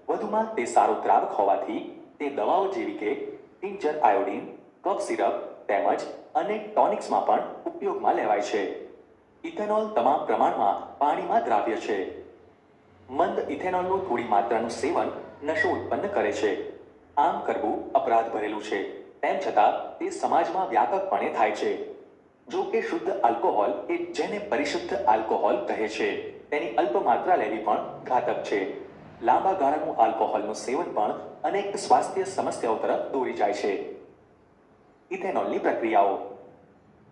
વધુમાં તે સારો દ્રાવક હોવાથી તે દવાઓ જેવી કે ટિંચર આયોડીન, કફ સિરપ તેમજ અનેક ટોનિક્સમાં પણ ઉપયોગમાં લેવાય છે. ઇથેનોલ તમામ પ્રમાણમાં પાણીમાં દ્રાવ્ય છે. મંદ ઇથેનોલનું થોડી માત્રાનું સેવન નશો ઉત્પન્ન કરે છે. આમ કરવું અપરાધ ભરેલું છે. તેમ છતાં તે સમાજમાં વ્યાપકપણે થાય છે. જો કે શુદ્ધ આલ્કોહોલ કે જેને પરિશુદ્ધ આલ્કોહોલ કહે છે તેની અલ્પ માત્રા લેવી પણ ઘાતક છે. લાંબા ગાળાનું આલ્કોહોલનું સેવન પણ અનેક સ્વાસ્થ્ય સમસ્યાઓ તરફ દોરી જાય છે. ઇથેનોલની પ્રક્રિયાઓ.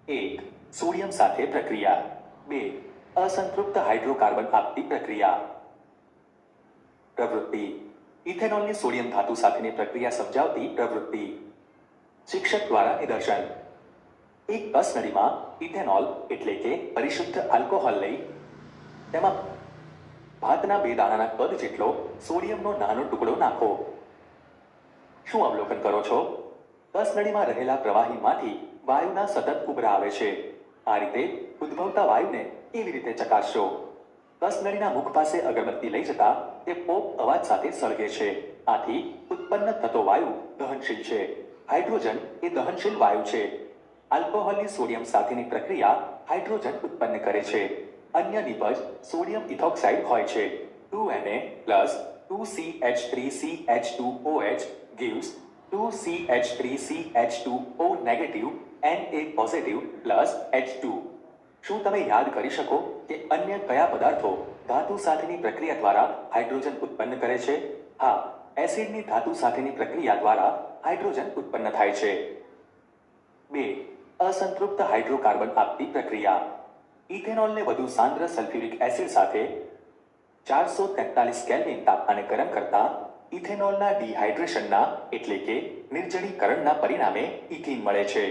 1. સોડિયમ સાથે પ્રક્રિયા. 2. અસંતૃપ્ત હાઇડ્રોકાર્બન આપતી પ્રક્રિયા. પ્રવૃત્તિ. ઇથેનોલની સોડિયમ ધાતુ સાથેની પ્રક્રિયા સમજાવતી પ્રવૃત્તિ. શિક્ષક દ્વારા નિદર્શન. એક કસનળીમાં ઇથેનોલ એટલે કે પરિશુદ્ધ આલ્કોહોલ લઈ તેમાં ભાતના 2 દાણાના કદ જેટલો સોડિયમનો નાનો ટુકડો નાખો. શું અવલોકન કરો છો? કસનળીમાં રહેલા પ્રવાહીમાંથી વાયુના સતત ઉભરા આવે છે. આ રીતે ઉદ્ભવતા વાયુને કેવી રીતે ચકાસશો? કસનળીના મુખ પાસે અગરબત્તી લઈ જતા તે પોપ અવાજ સાથે સળગે છે. આથી ઉત્પન્ન થતો વાયુ દહનશીલ છે. હાઇડ્રોજન એ દહનશીલ વાયુ છે. આલ્કોહોલની સોડિયમ સાથેની પ્રક્રિયા હાઇડ્રોજન ઉત્પન્ન કરે છે. અન્ય નિપજ સોડિયમ ઇથોક્સાઇડ હોય છે. 2Na+2CH3CH2OH gives 2CH3CH2O negative Na positive plus H2. શું તમે યાદ કરી શકો કે અન્ય કયા પદાર્થો ધાતુ સાથેની પ્રક્રિયા દ્વારા હાઇડ્રોજન ઉત્પન્ન કરે છે? હા, એસિડની ધાતુ સાથેની પ્રક્રિયા દ્વારા હાઇડ્રોજન ઉત્પન્ન થાય છે. 2. અસંતૃપ્ત હાઇડ્રોકાર્બન આપતી પ્રક્રિયા. ઇથેનોલને વધુ સાંદ્ર સલ્ફ્યુરિક એસિડ સાથે 443 કેલ્વિન તાપમાને ગરમ કરતા ઇથેનોલના ડિહાઇડ્રેશનના એટલે કે નિર્જળીકરણના પરિણામે ઇથીન મળે છે.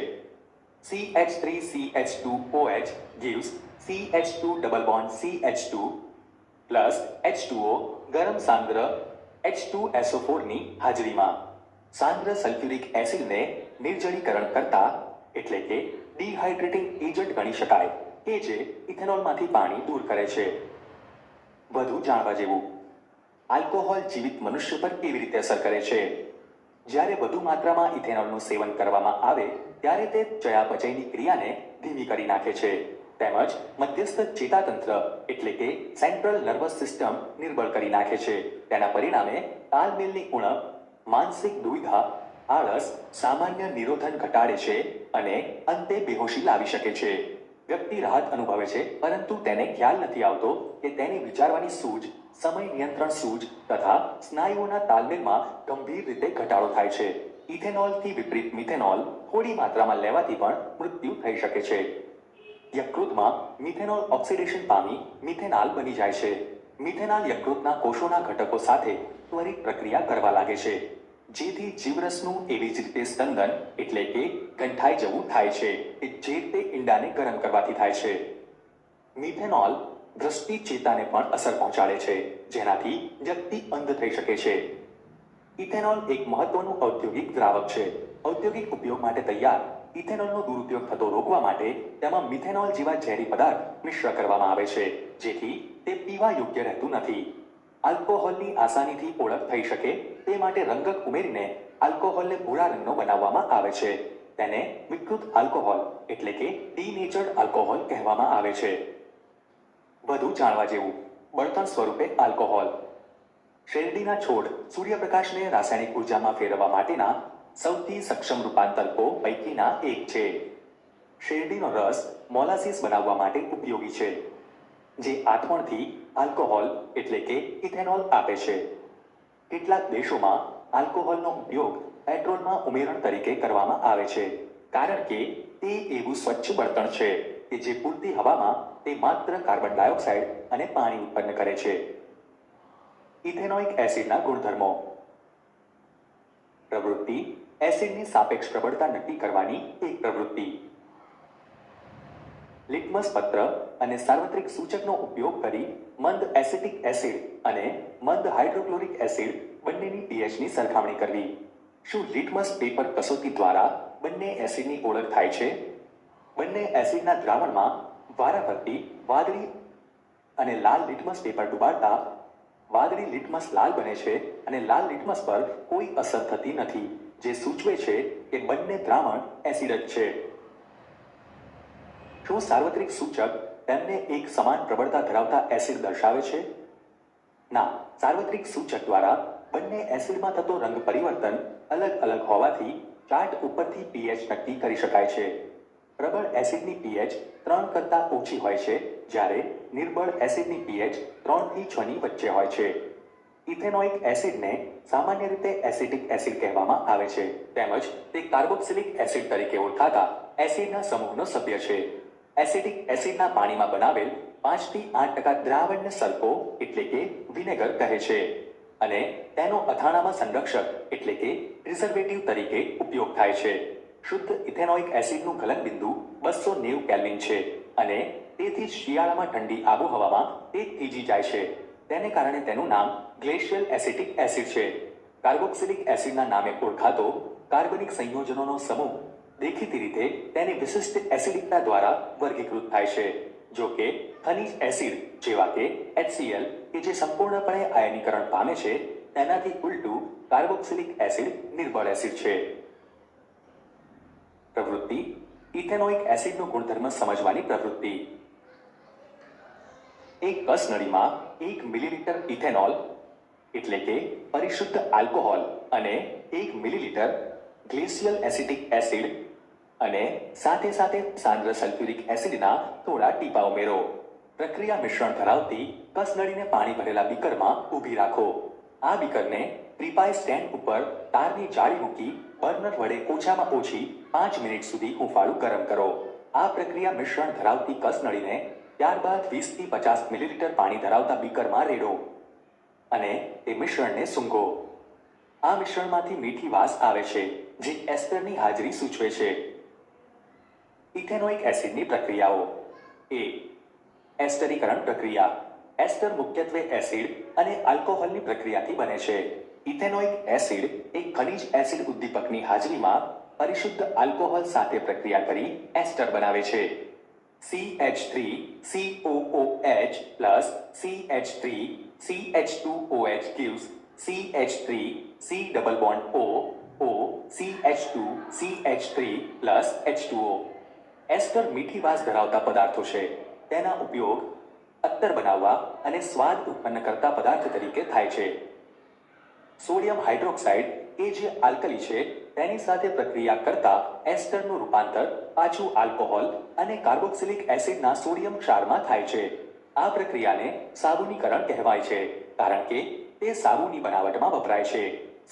CH3CH2OH gives CH2 double bond CH2 plus H2O ગરમ સાંદ્ર H2SO4 ની હાજરીમાં સાંદ્ર સલ્ફ્યુરિક એસિડને નિર્જળીકરણ કરતા એટલે કે ડિહાઇડ્રેટિંગ એજન્ટ ગણી શકાય કે જે ઇથેનોલમાંથી પાણી દૂર કરે છે. વધુ જાણવા જેવું, આલ્કોહોલ જીવિત મનુષ્ય પર કેવી રીતે અસર કરે છે? જ્યારે વધુ માત્રામાં ઇથેનોલનું સેવન કરવામાં આવે ત્યારે તે ચયાપચયની ક્રિયાને ધીમી કરી નાખે છે તેમજ મધ્યસ્થ ચેતાતંત્ર એટલે કે સેન્ટ્રલ નર્વસ સિસ્ટમ નિર્બળ કરી નાખે છે. તેના પરિણામે તાલમેલની ઉણપ, માનસિક દુવિધા, આળસ, સામાન્ય નિરોધન ઘટાડે છે અને અંતે બેહોશી લાવી શકે છે. વ્યક્તિ રાહત અનુભવે છે પરંતુ તેને ખ્યાલ નથી આવતો કે તેની વિચારવાની સૂઝ, સમય નિયંત્રણ સૂઝ તથા સ્નાયુઓના તાલમેલમાં ગંભીર રીતે ઘટાડો થાય છે. ઇથેનોલથી વિપરીત મિથેનોલ થોડી માત્રામાં લેવાથી પણ મૃત્યુ થઈ શકે છે. યકૃતમાં મિથેનોલ ઓક્સિડેશન પામી મિથેનાલ બની જાય છે. મિથેનાલ યકૃતના કોષોના ઘટકો સાથે ત્વરિત પ્રક્રિયા કરવા લાગે છે જેથી જીવરસનું એવી જ રીતે સ્પંદન એટલે કે કંઠાઈ જવું થાય છે કે જે તે ઈંડાને ગરમ કરવાથી થાય છે. મિથેનોલ દ્રષ્ટિ ચેતાને પણ અસર પહોંચાડે છે જેનાથી વ્યક્તિ અંધ થઈ શકે છે. ઇથેનોલ એક મહત્વનું ઔદ્યોગિક દ્રાવક છે. ઔદ્યોગિક ઉપયોગ માટે તૈયાર ઇથેનોલનો દુરુપયોગ થતો રોકવા માટે તેમાં મિથેનોલ જેવા ઝેરી પદાર્થ મિશ્ર કરવામાં આવે છે જેથી તે પીવા યોગ્ય રહેતું નથી. આલ્કોહોલની આસાનીથી ઓળખ થઈ શકે તે માટે રંગક ઉમેરીને આલ્કોહોલને ભૂરા રંગનો બનાવવામાં આવે છે. તેને વિકૃત આલ્કોહોલ એટલે કે ડીનેચર્ડ આલ્કોહોલ કહેવામાં આવે છે. વધુ જાણવા જેવું, બળતણ સ્વરૂપે આલ્કોહોલ. શેરડીના છોડ સૂર્યપ્રકાશને રાસાયણિક ઉર્જામાં ફેરવવા માટેના સૌથી સક્ષમ રૂપાંતરકો પૈકીના એક છે. શેરડીનો રસ મોલાસીસ બનાવવા માટે ઉપયોગી છે જે આથવણથી આલ્કોહોલ એટલે કે ઇથેનોલ આપે છે. કેટલાક દેશોમાં આલ્કોહોલનો ઉપયોગ પેટ્રોલમાં ઉમેરણ તરીકે કરવામાં આવે છે કારણ કે તે એવું સ્વચ્છ બળતણ છે કે જે પૂરતી હવામાં તે માત્ર કાર્બન ડાયોક્સાઇડ અને પાણી ઉત્પન્ન કરે છે. ઇથેનોઇક એસિડના ગુણધર્મો. પ્રવૃત્તિ એસિડની સાપેક્ષ પ્રબળતા નક્કી કરવાની એક પ્રવૃત્તિ. લિટમસ પત્ર અને સાર્વત્રિક સૂચકનો ઉપયોગ કરી મંદ એસિટિક એસિડ અને મંદ હાઇડ્રોક્લોરિક એસિડ બંનેની પીએચની સરખામણી કરવી. શું લિટમસ પેપર કસોટી દ્વારા બંને એસિડની ઓળખ થાય છે? બંને એસિડના દ્રાવણમાં વારાફરતી વાદળી અને લાલ લિટમસ પેપર ડુબાડતા વાદળી લિટમસ લાલ બને છે અને લાલ લિટમસ પર કોઈ અસર થતી નથી જે સૂચવે છે કે બંને દ્રાવણ એસિડ જ છે. શું સાર્વત્રિક સૂચક તેમને એક સમાન પ્રબળતા ધરાવતા એસિડ દર્શાવે છે? ના, સાર્વત્રિક સૂચક દ્વારા બંને એસિડમાં થતો રંગ પરિવર્તન અલગ અલગ હોવાથી ચાર્ટ ઉપરથી પીએચ નક્કી કરી શકાય છે. પ્રબળ એસિડની પીએચ 3 કરતાં ઓછી હોય છે જ્યારે નિર્બળ એસિડની પીએચ 3 થી 6 ની વચ્ચે હોય છે. ઇથેનોઇક એસિડને સામાન્ય રીતે એસિટિક એસિડ કહેવામાં આવે છે તેમજ તે કાર્બોક્સિલિક એસિડ તરીકે ઓળખાતા એસિડના સમૂહનો સભ્ય છે. એસિટિક એસિડના પાણીમાં બનાવેલ 5 થી 8% દ્રાવણને સલ્ફો એટલે કે વિનેગર કહે છે અને તેનો અથાણામાં સંરક્ષક એટલે કે પ્રિઝર્વેટિવ તરીકે ઉપયોગ થાય છે. શુદ્ધ ઇથેનોઇક એસિડનું ગલનબિંદુ 290 કેલ્વિન છે અને તેથી જ શિયાળામાં ઠંડી આબોહવામાં તે થીજી જાય છે. તેને કારણે તેનું નામ ગ્લેશિયલ એસિટિક એસિડ છે. કાર્બોક્સિલિક એસિડના નામે ઓળખાતો કાર્બનિક સંયોજનોનો સમૂહ દેખીતી રીતે તેની વિશિષ્ટ એસિડિકતા દ્વારા વર્ગીકૃત થાય છે. જો કે ખનિજ એસિડ જેવા કે HCl કે જે સંપૂર્ણપણે આયનીકરણ પામે છે તેનાથી ઉલટું કાર્બોક્સિલિક એસિડ નિર્બળ એસિડ છે. પ્રવૃત્તિ ઇથેનોઇક એસિડનો ગુણધર્મ સમજવાની પ્રવૃત્તિ. એક કસનળીમાં 1 મિલીલીટર ઇથેનોલ એટલે કે પરિશુદ્ધ આલ્કોહોલ અને 1 મિલીલીટર ગ્લેશિયલ એસિટિક એસિડ અને સાથે સાથે સાંદ્ર સલ્ફ્યુરિક એસિડના થોડા ટીપા ઉમેરો. પ્રક્રિયા મિશ્રણ ધરાવતી કસનળીને પાણી ભરેલા બીકરમાં ઊભી રાખો. આ બીકરને ટ્રીપાઈ સ્ટેન્ડ ઉપર તારની જાળી મૂકી બર્નર વડે ઓછામાં ઓછી 5 મિનિટ સુધી હૂંફાળું ગરમ કરો. આ પ્રક્રિયા મિશ્રણ ધરાવતી કસનળીને ત્યારબાદ 20 થી 50 મિલીલીટર પાણી ધરાવતા બીકરમાં રેડો અને તે મિશ્રણને સૂંઘો. આ મિશ્રણમાંથી મીઠી વાસ આવે છે જે એસ્ટરની હાજરી સૂચવે છે. ઇથેનોઇક એસિડની પ્રક્રિયાઓ. એ એસ્ટરીકરણ પ્રક્રિયા. એસ્ટર મુખ્યત્વે એસિડ અને આલ્કોહોલની પ્રક્રિયાથી બને છે. ઇથેનોઇક એસિડ એક ખનિજ એસિડ ઉદ્દીપકની હાજરીમાં પરિશુદ્ધ આલ્કોહોલ સાથે પ્રક્રિયા કરી એસ્ટર બનાવે છે. CH3COOH plus CH3CH2OH gives CH3C double bond O CH2CH3 plus H2O. એસ્ટર મીઠી વાસ ધરાવતા પદાર્થો છે. તેના ઉપયોગ અત્તર બનાવવા અને સ્વાદ ઉત્પન્ન કરતા પદાર્થ તરીકે થાય છે. સોડિયમ હાઇડ્રોક્સાઇડ એ જે આલ્કલી છે તેની સાથે પ્રક્રિયા કરતા એસ્ટરનું રૂપાંતર પાછું આલ્કોહોલ અને કાર્બોક્સિલિક એસિડના સોડિયમ ક્ષારમાં થાય છે. આ પ્રક્રિયાને સાબુનીકરણ કહેવાય છે કારણ કે તે સાબુની બનાવટમાં વપરાય છે.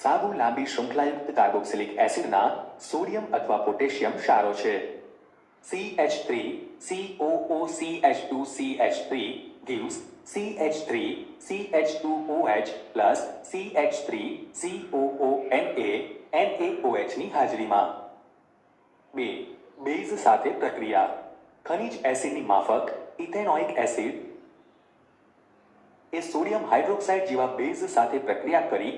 સાબુ લાંબી શૃંખલાયુક્ત કાર્બોક્સિલિક એસિડના સોડિયમ અથવા પોટેશિયમ ક્ષારો છે. CH3COOCH2CH3 gives CH3CH2OH plus CH3COONA NaOH ની હાજરીમાં. 2. બેઝ સાથે પ્રક્રિયા. ખનિજ એસિડની માફક ઇથેનોઇક એસિડ એ સોડિયમ હાઇડ્રોક્સાઇડ જેવા બેઝ સાથે પ્રક્રિયા કરી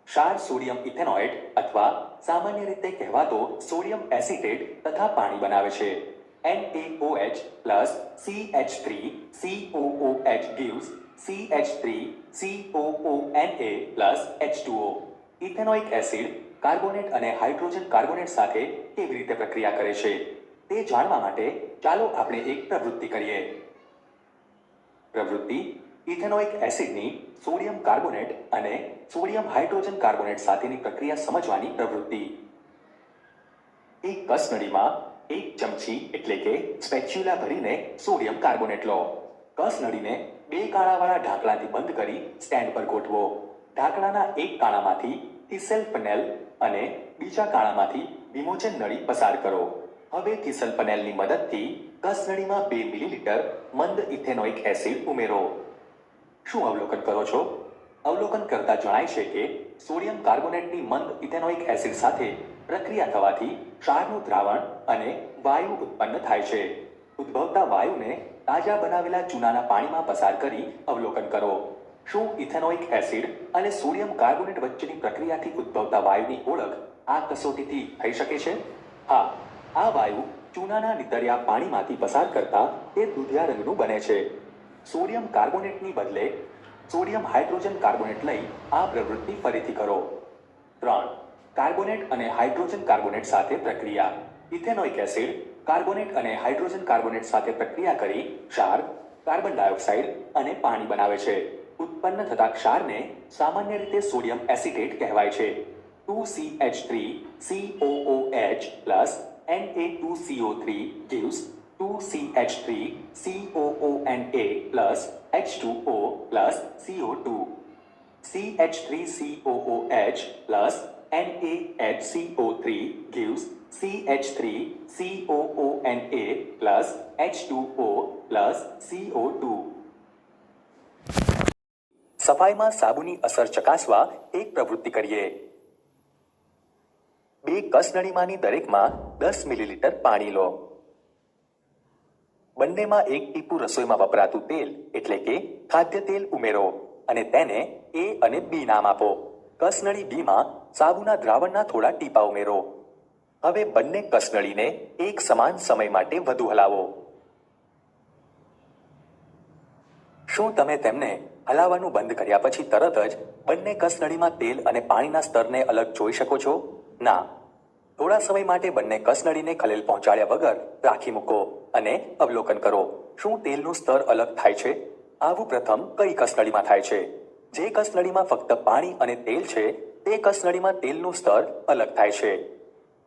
ક્ષાર સોડિયમ ઇથેનોઇડ અથવા સામાન્ય રીતે કહેવાતો સોડિયમ એસિટેટ તથા પાણી બનાવે છે. NaOH plus CH3COOH gives CH3COONA plus H2O. Ethanoic acid carbonate અને હાઇડ્રોજન કાર્બોનેટ સાથે કેવી રીતે પ્રક્રિયા કરે છે તે જાણવા માટે ચાલો આપણે એક પ્રવૃત્તિ કરીએ. પ્રવૃત્તિ ઇથેનોઇક એસિડની સોડિયમ કાર્બોનેટ અને સોડિયમ હાઇડ્રોજન કાર્બોનેટ સાથેની પ્રક્રિયા સમજવાની પ્રવૃત્તિ. એક કસનળીમાં 1 ચમચી એટલે કે સ્પેચ્યુલા ભરીને સોડિયમ કાર્બોનેટ લો. કસનળીને 2 કાણાવાળા ઢાંકણાથી બંધ કરી સ્ટેન્ડ પર ગોઠવો. ઢાંકણાના એક કાણામાંથી થિસેલ પનેલ અને બીજા કાણામાંથી વિમોચન નળી પસાર કરો. હવે થિસલ પનેલની મદદથી કસનળીમાં 2 મિલીલીટર મંદ ઇથેનોઇક એસિડ ઉમેરો. શું અવલોકન કરો છો? અવલોકન કરતા જણાય છે કે સોડિયમ કાર્બોનેટની મંદ ઇથેનોઇક એસિડ સાથે પ્રક્રિયા થવાથી ક્ષારનું દ્રાવણ અને વાયુ ઉત્પન્ન થાય છે. ઉદ્ભવતા વાયુને તાજા બનાવેલા ચૂનાના પાણીમાં પસાર કરી અવલોકન કરો. શું ઇથેનોઇક એસિડ અને સોડિયમ કાર્બોનેટ વચ્ચેની પ્રક્રિયાથી ઉદ્ભવતા વાયુની ઓળખ આ કસોટીથી થઈ શકે છે? હા, આ વાયુ ચૂનાના નીતર્યા પાણીમાંથી પસાર કરતા તે દૂધિયા રંગનું બને છે. સોડિયમ કાર્બોનેટની બદલે સોડિયમ હાઇડ્રોજન કાર્બોનેટ લઈ આ પ્રવૃત્તિ ફરીથી કરો. 3. કાર્બોનેટ અને હાઇડ્રોજન કાર્બોનેટ સાથે પ્રક્રિયા. ઇથેનોઇક એસિડ કાર્બોનેટ અને હાઇડ્રોજન કાર્બોનેટ સાથે પ્રક્રિયા કરી ક્ષાર, કાર્બન ડાયોક્સાઇડ અને પાણી બનાવે છે. ઉત્પન્ન થતા ક્ષારને સામાન્ય રીતે સોડિયમ એસિટેટ કહેવાય છે. 2CH3COOH plus Na2CO3 gives 2CH3COONA plus H2O plus CO2. CH3COOH plus NaHCO3 gives CH3COONA plus H2O plus CO2. સફાઈમાં સાબુની અસર ચકાસવા એક પ્રવૃત્તિ કરીએ. 2 કસનળીમાંની દરેકમાં 10 મિલીલીટર પાણી લો. બંનેમાં 1 ટીપું રસોઈમાં વપરાતું તેલ એટલે કે ખાદ્ય તેલ ઉમેરો અને તેને A અને B નામ આપો. કસનળી B માં સાબુના દ્રાવણના થોડા ટીપા ઉમેરો. હવે બંને કસનળીને એક સમાન સમય માટે વધુ હલાવો. શું તમે તેમને હલાવવાનું બંધ કર્યા પછી તરત જ બંને કસનળીમાં તેલ અને પાણીના સ્તરને અલગ જોઈ શકો છો? ના. થોડા સમય માટે બંને કસનળીને ખલેલ પહોંચાડ્યા વગર રાખી મૂકો અને અવલોકન કરો. શું તેલનું સ્તર અલગ થાય છે? આવું પ્રથમ કઈ કસનળીમાં થાય છે? જે કસનળીમાં ફક્ત પાણી અને તેલ છે તે કસનળીમાં તેલનું સ્તર અલગ થાય છે.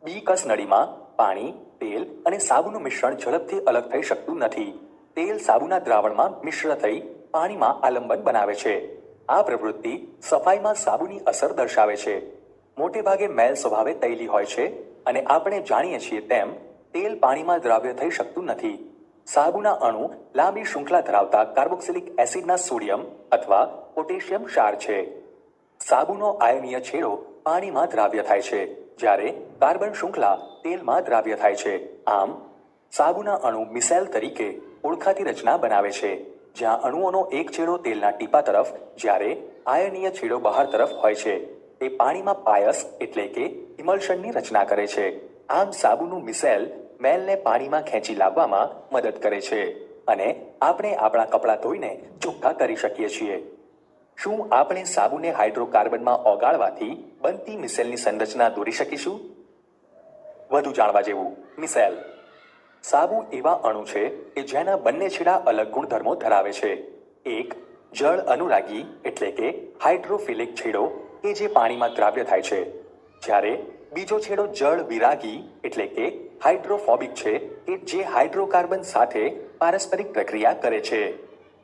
બી કસનળીમાં પાણી, તેલ અને સાબુનું મિશ્રણ ઝડપથી અલગ થઈ શકતું નથી. તેલ સાબુના દ્રાવણમાં મિશ્ર થઈ પાણીમાં આલંબન બનાવે છે. આ પ્રવૃત્તિ સફાઈમાં સાબુની અસર દર્શાવે છે. મોટે ભાગે મેલ સ્વભાવે તૈલી હોય છે અને આપણે જાણીએ છીએ તેમ તેલ પાણીમાં દ્રાવ્ય થઈ શકતું નથી. સાબુના અણુ લાંબી શૃંખલા ધરાવતા કાર્બોક્સિલિક એસિડના સોડિયમ અથવા પોટેશિયમ ક્ષાર છે. સાબુનો આયનીય છેડો પાણીમાં દ્રાવ્ય થાય છે, જ્યારે કાર્બન શૃંખલા તેલમાં દ્રાવ્ય થાય છે. આમ, સાબુના અણુ મિસેલ તરીકે ઓળખાતી રચના બનાવે છે, જ્યાં અણુઓનો એક છેડો તેલના ટીપા તરફ જ્યારે આયનીય છેડો બહાર તરફ હોય છે. તે પાણીમાં પાયસ એટલે કે ઇમલ્શનની રચના કરે છે. આમ સાબુનું મિસેલ મેલને પાણીમાં ખેંચી લાવવામાં મદદ કરે છે અને આપણે આપણા કપડાં ધોઈને ચોખ્ખા કરી શકીએ છીએ. શું આપણે સાબુને હાઇડ્રોકાર્બનમાં ઓગાળવાથી બનતી મિસેલની સંરચના દોરી શકીશું? વધુ જાણવા જેવું મિસેલ. સાબુ એવા અણુ છે કે જેના બંને છેડા અલગ ગુણધર્મો ધરાવે છે. એક જળ અનુરાગી એટલે કે હાઇડ્રોફિલિક છેડો કે જે પાણીમાં દ્રાવ્ય થાય છે, જ્યારે બીજો છેડો જળ વિરાગી એટલે કે હાઇડ્રોફોબિક છે કે જે હાઇડ્રોકાર્બન સાથે પારસ્પરિક પ્રક્રિયા કરે છે.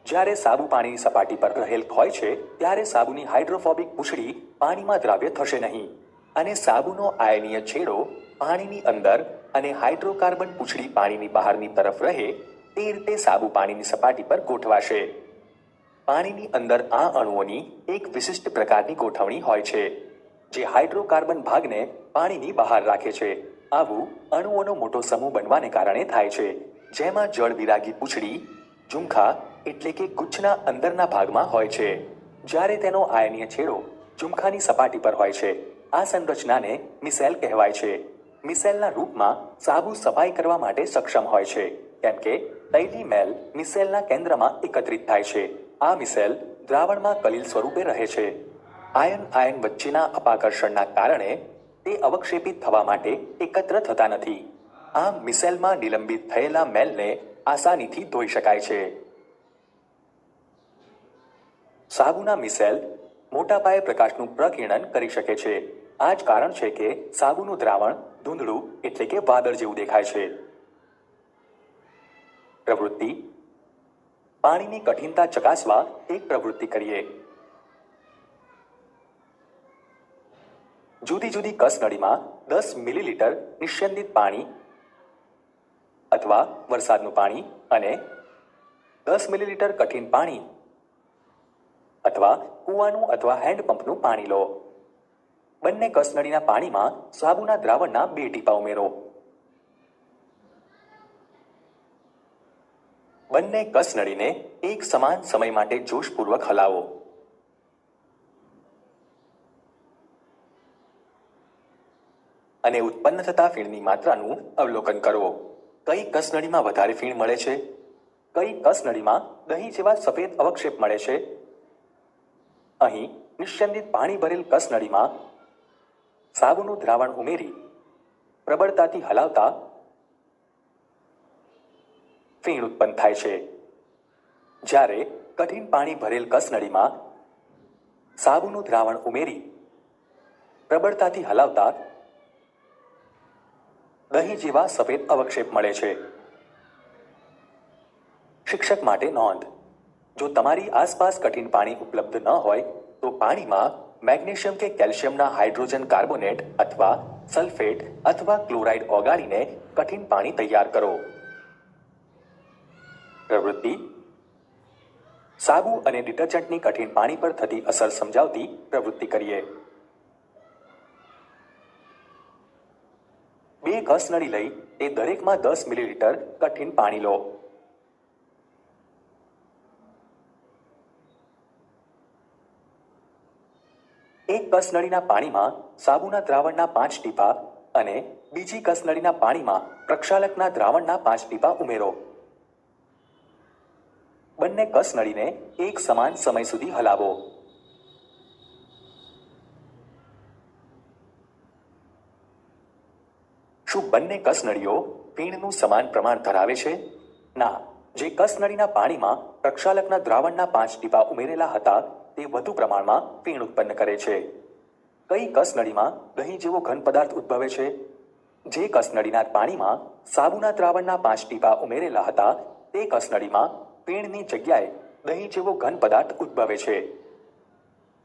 જ્યારે સાબુ પાણીની સપાટી પર રહેલ હોય છે ત્યારે સાબુની હાઇડ્રોફોબિક પૂંછડી પાણીમાં દ્રાવ્ય થશે નહીં અને સાબુનો આયનીય છેડો પાણીની અંદર અને હાઇડ્રોકાર્બન પૂંછડી પાણીની બહારની તરફ રહે તે રીતે સાબુ પાણીની સપાટી પર ગોઠવાશે. પાણીની અંદર આ અણુઓની એક વિશિષ્ટ પ્રકારની ગોઠવણી હોય છે, જે હાઇડ્રોકાર્બન ભાગને પાણીની બહાર રાખે છે. આવું અણુઓનો મોટો સમૂહ બનવાને કારણે થાય છે, જેમાં જળ વિરાગી પૂંછડી ઝુમખા એટલે કે ગુચ્છના અંદરના ભાગમાં હોય છે, જ્યારે તેનો આયનીય છેડો ઝુમખાની સપાટી પર હોય છે. આ સંરચનાને મિસેલ કહેવાય છે. મિસેલના રૂપમાં સાબુ સફાઈ કરવા માટે સક્ષમ હોય છે, કેમ કે તૈલી મેલ મિસેલના કેન્દ્રમાં એકત્રિત થાય છે. આ મિસેલ દ્રાવણમાં કલીલ સ્વરૂપે રહે છે. આયન વચ્ચેના અપાકર્ષણના કારણે તે અવક્ષેપિત થવા માટે એકત્ર થતા નથી. આમ મિસેલમાં નિલંબિત થયેલા મેલને આસાનીથી ધોઈ શકાય છે. સાબુના મિસેલ મોટા પાયે પ્રકાશનું પ્રકીર્ણન કરી શકે છે. આ જ કારણ છે કે સાબુનું દ્રાવણ ધૂંધળું એટલે કે વાદળ જેવું દેખાય છે. પ્રવૃત્તિ. પાણીની કઠિનતા ચકાસવા એક પ્રવૃત્તિ કરીએ. જુદી જુદી કસનળીમાં 10 મિલીલીટર નિસ્યંદિત પાણી અથવા વરસાદનું પાણી અને 10 મિલીલીટર કઠિન પાણી અથવા કૂવાનું અથવા હેન્ડપંપનું પાણી લો. બંને કસનળીના પાણીમાં સાબુના દ્રાવણના 2 ટીપા ઉમેરો. બંને કસનળીને એક સમાન સમય માટે જોશપૂર્વક હલાવો. અને ઉત્પન્ન થતા ફીણની માત્રાનું અવલોકન કરો. કઈ કસનળીમાં વધારે ફીણ મળે છે? કઈ કસનળીમાં દહીં જેવા સફેદ અવક્ષેપ મળે છે? અહીં નિસ્યંદિત પાણી ભરેલ કસનળીમાં સાબુનું દ્રાવણ ઉમેરી પ્રબળતાથી હલાવતા ફીણ ઉત્પન્ન થાય છે, જ્યારે કઠિન પાણી ભરેલ કસનળીમાં સાબુનું દ્રાવણ ઉમેરી પ્રબળતાથી હલાવતા દહીં જેવા સફેદ અવક્ષેપ મળે છે. શિક્ષક માટે નોંધ. જો તમારી આસપાસ કઠિન પાણી ઉપલબ્ધ ન હોય તો પાણીમાં મેગ્નેશિયમ કે કેલ્શિયમના હાઇડ્રોજન કાર્બોનેટ અથવા સલ્ફેટ અથવા ક્લોરાઇડ ઓગાળીને કઠિન પાણી તૈયાર કરો. પ્રવૃત્તિ. સાબુ અને ડિટર્જન્ટની કઠિન પાણી પર થતી અસર સમજાવતી પ્રવૃત્તિ કરીએ. 2 કસનળી લઈ તે દરેકમાં 10 મિલીલીટર કઠિન પાણી લો. એક કસનળીના પાણીમાં સાબુના દ્રાવણના 5 ટીપા અને બીજી કસનળીના પાણીમાં પ્રક્ષાલકના દ્રાવણના 5 ટીપા ઉમેરો. બંને કસનળીને એક સમાન સમય સુધી હલાવો. શું બંને કસનળીઓ ફીણનું સમાન પ્રમાણ ધરાવે છે? ના, જે કસનળીના પાણીમાં પ્રક્ષાલકના દ્રાવણના 5 ટીપા ઉમેરેલા હતા તે વધુ પ્રમાણમાં ફીણ ઉત્પન્ન કરે છે. કઈ કસનળીમાં દહીં જેવો ઘન પદાર્થ ઉદ્ભવે છે? જે કસનળીના પાણીમાં સાબુના દ્રાવણના 5 ટીપા ઉમેરેલા હતા તે કસનળીમાં ફીણની જગ્યાએ દહીં જેવો ઘન પદાર્થ ઉદ્ભવે છે.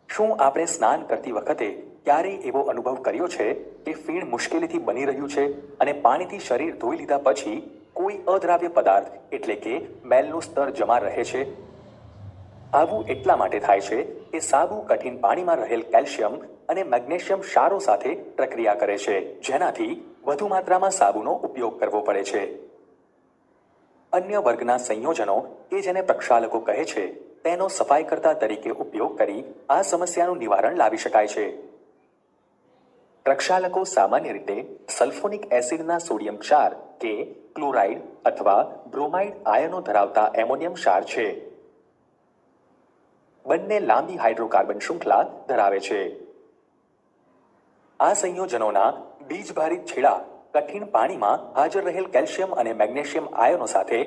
શું આપણે સ્નાન કરતી વખતે ક્યારેય એવો અનુભવ કર્યો છે કે ફીણ મુશ્કેલીથી બની રહ્યું છે અને પાણીથી શરીર ધોઈ લીધા પછી કોઈ અદ્રાવ્ય પદાર્થ એટલે કે મેલનું સ્તર જમા રહે છે? આવું એટલા માટે થાય છે કે સાબુ કઠિન પાણીમાં રહેલ કેલ્શિયમ અને મેગ્નેશિયમ ક્ષારો સાથે પ્રક્રિયા કરે છે, જેનાથી વધુ માત્રામાં સાબુનો ઉપયોગ કરવો પડે છે. અન્ય વર્ગના સંયોજનો કે જેને પ્રક્ષાલકો કહે છે તેનો સફાઈકર્તા તરીકે ઉપયોગ કરી આ સમસ્યાનું નિવારણ લાવી શકાય છે. પ્રક્ષાલકો સામાન્ય રીતે સલ્ફોનિક એસિડના સોડિયમ ક્ષાર કે ક્લોરાઇડ અથવા બ્રોમાઇડ આયનો ધરાવતા એમોનિયમ ક્ષાર છે. બંને લાંબી હાઇડ્રોકાર્બન શૃંખલા ધરાવે છે. આ સંયોજનોના બીજભારિત છેડા કઠિન પાણીમાં હાજર રહેલ કેલ્શિયમ અને મેગ્નેશિયમ આયનો સાથે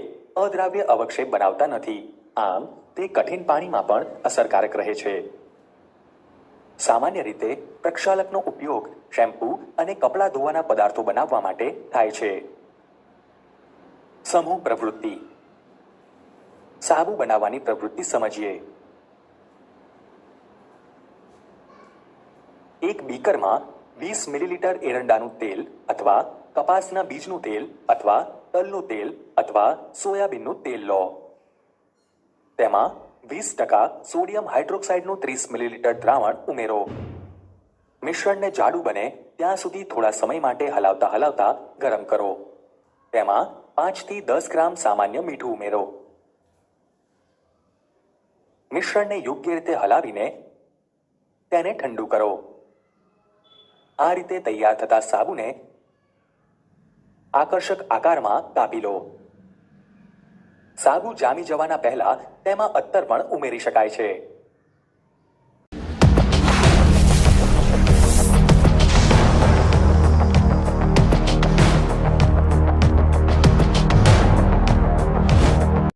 અદ્રાવ્ય અવક્ષેપ બનાવતા નથી. આમ તે કઠિન પાણીમાં પણ અસરકારક રહે છે. સામાન્ય રીતે પ્રક્ષાલકનો ઉપયોગ શેમ્પૂ અને કપડાં ધોવાના પદાર્થો બનાવવા માટે થાય છે. સમૂહ પ્રવૃત્તિ. સાબુ બનાવવાની પ્રવૃત્તિ સમજીએ. એક બીકરમાં 20 મિલીલીટર એરંડાનું તેલ અથવા કપાસના બીજનું તેલ અથવા તલનું તેલ અથવા સોયાબીનનું તેલ લો. તેમાં 20% સોડિયમ હાઇડ્રોક્સાઇડનું 30 મિલીલીટર દ્રાવણ ઉમેરો. મિશ્રણને જાડું બને ત્યાં સુધી થોડા સમય માટે હલાવતા ગરમ કરો. તેમાં 5 થી 10 ગ્રામ સામાન્ય મીઠું ઉમેરો. મિશ્રણને યોગ્ય રીતે હલાવીને તેને ઠંડુ કરો. આ રીતે તૈયાર થતા સાબુને આકર્ષક આકારમાં કાપી લો. સાબુ જામી જવાના પહેલા તેમાં અત્તર પણ ઉમેરી શકાય છે.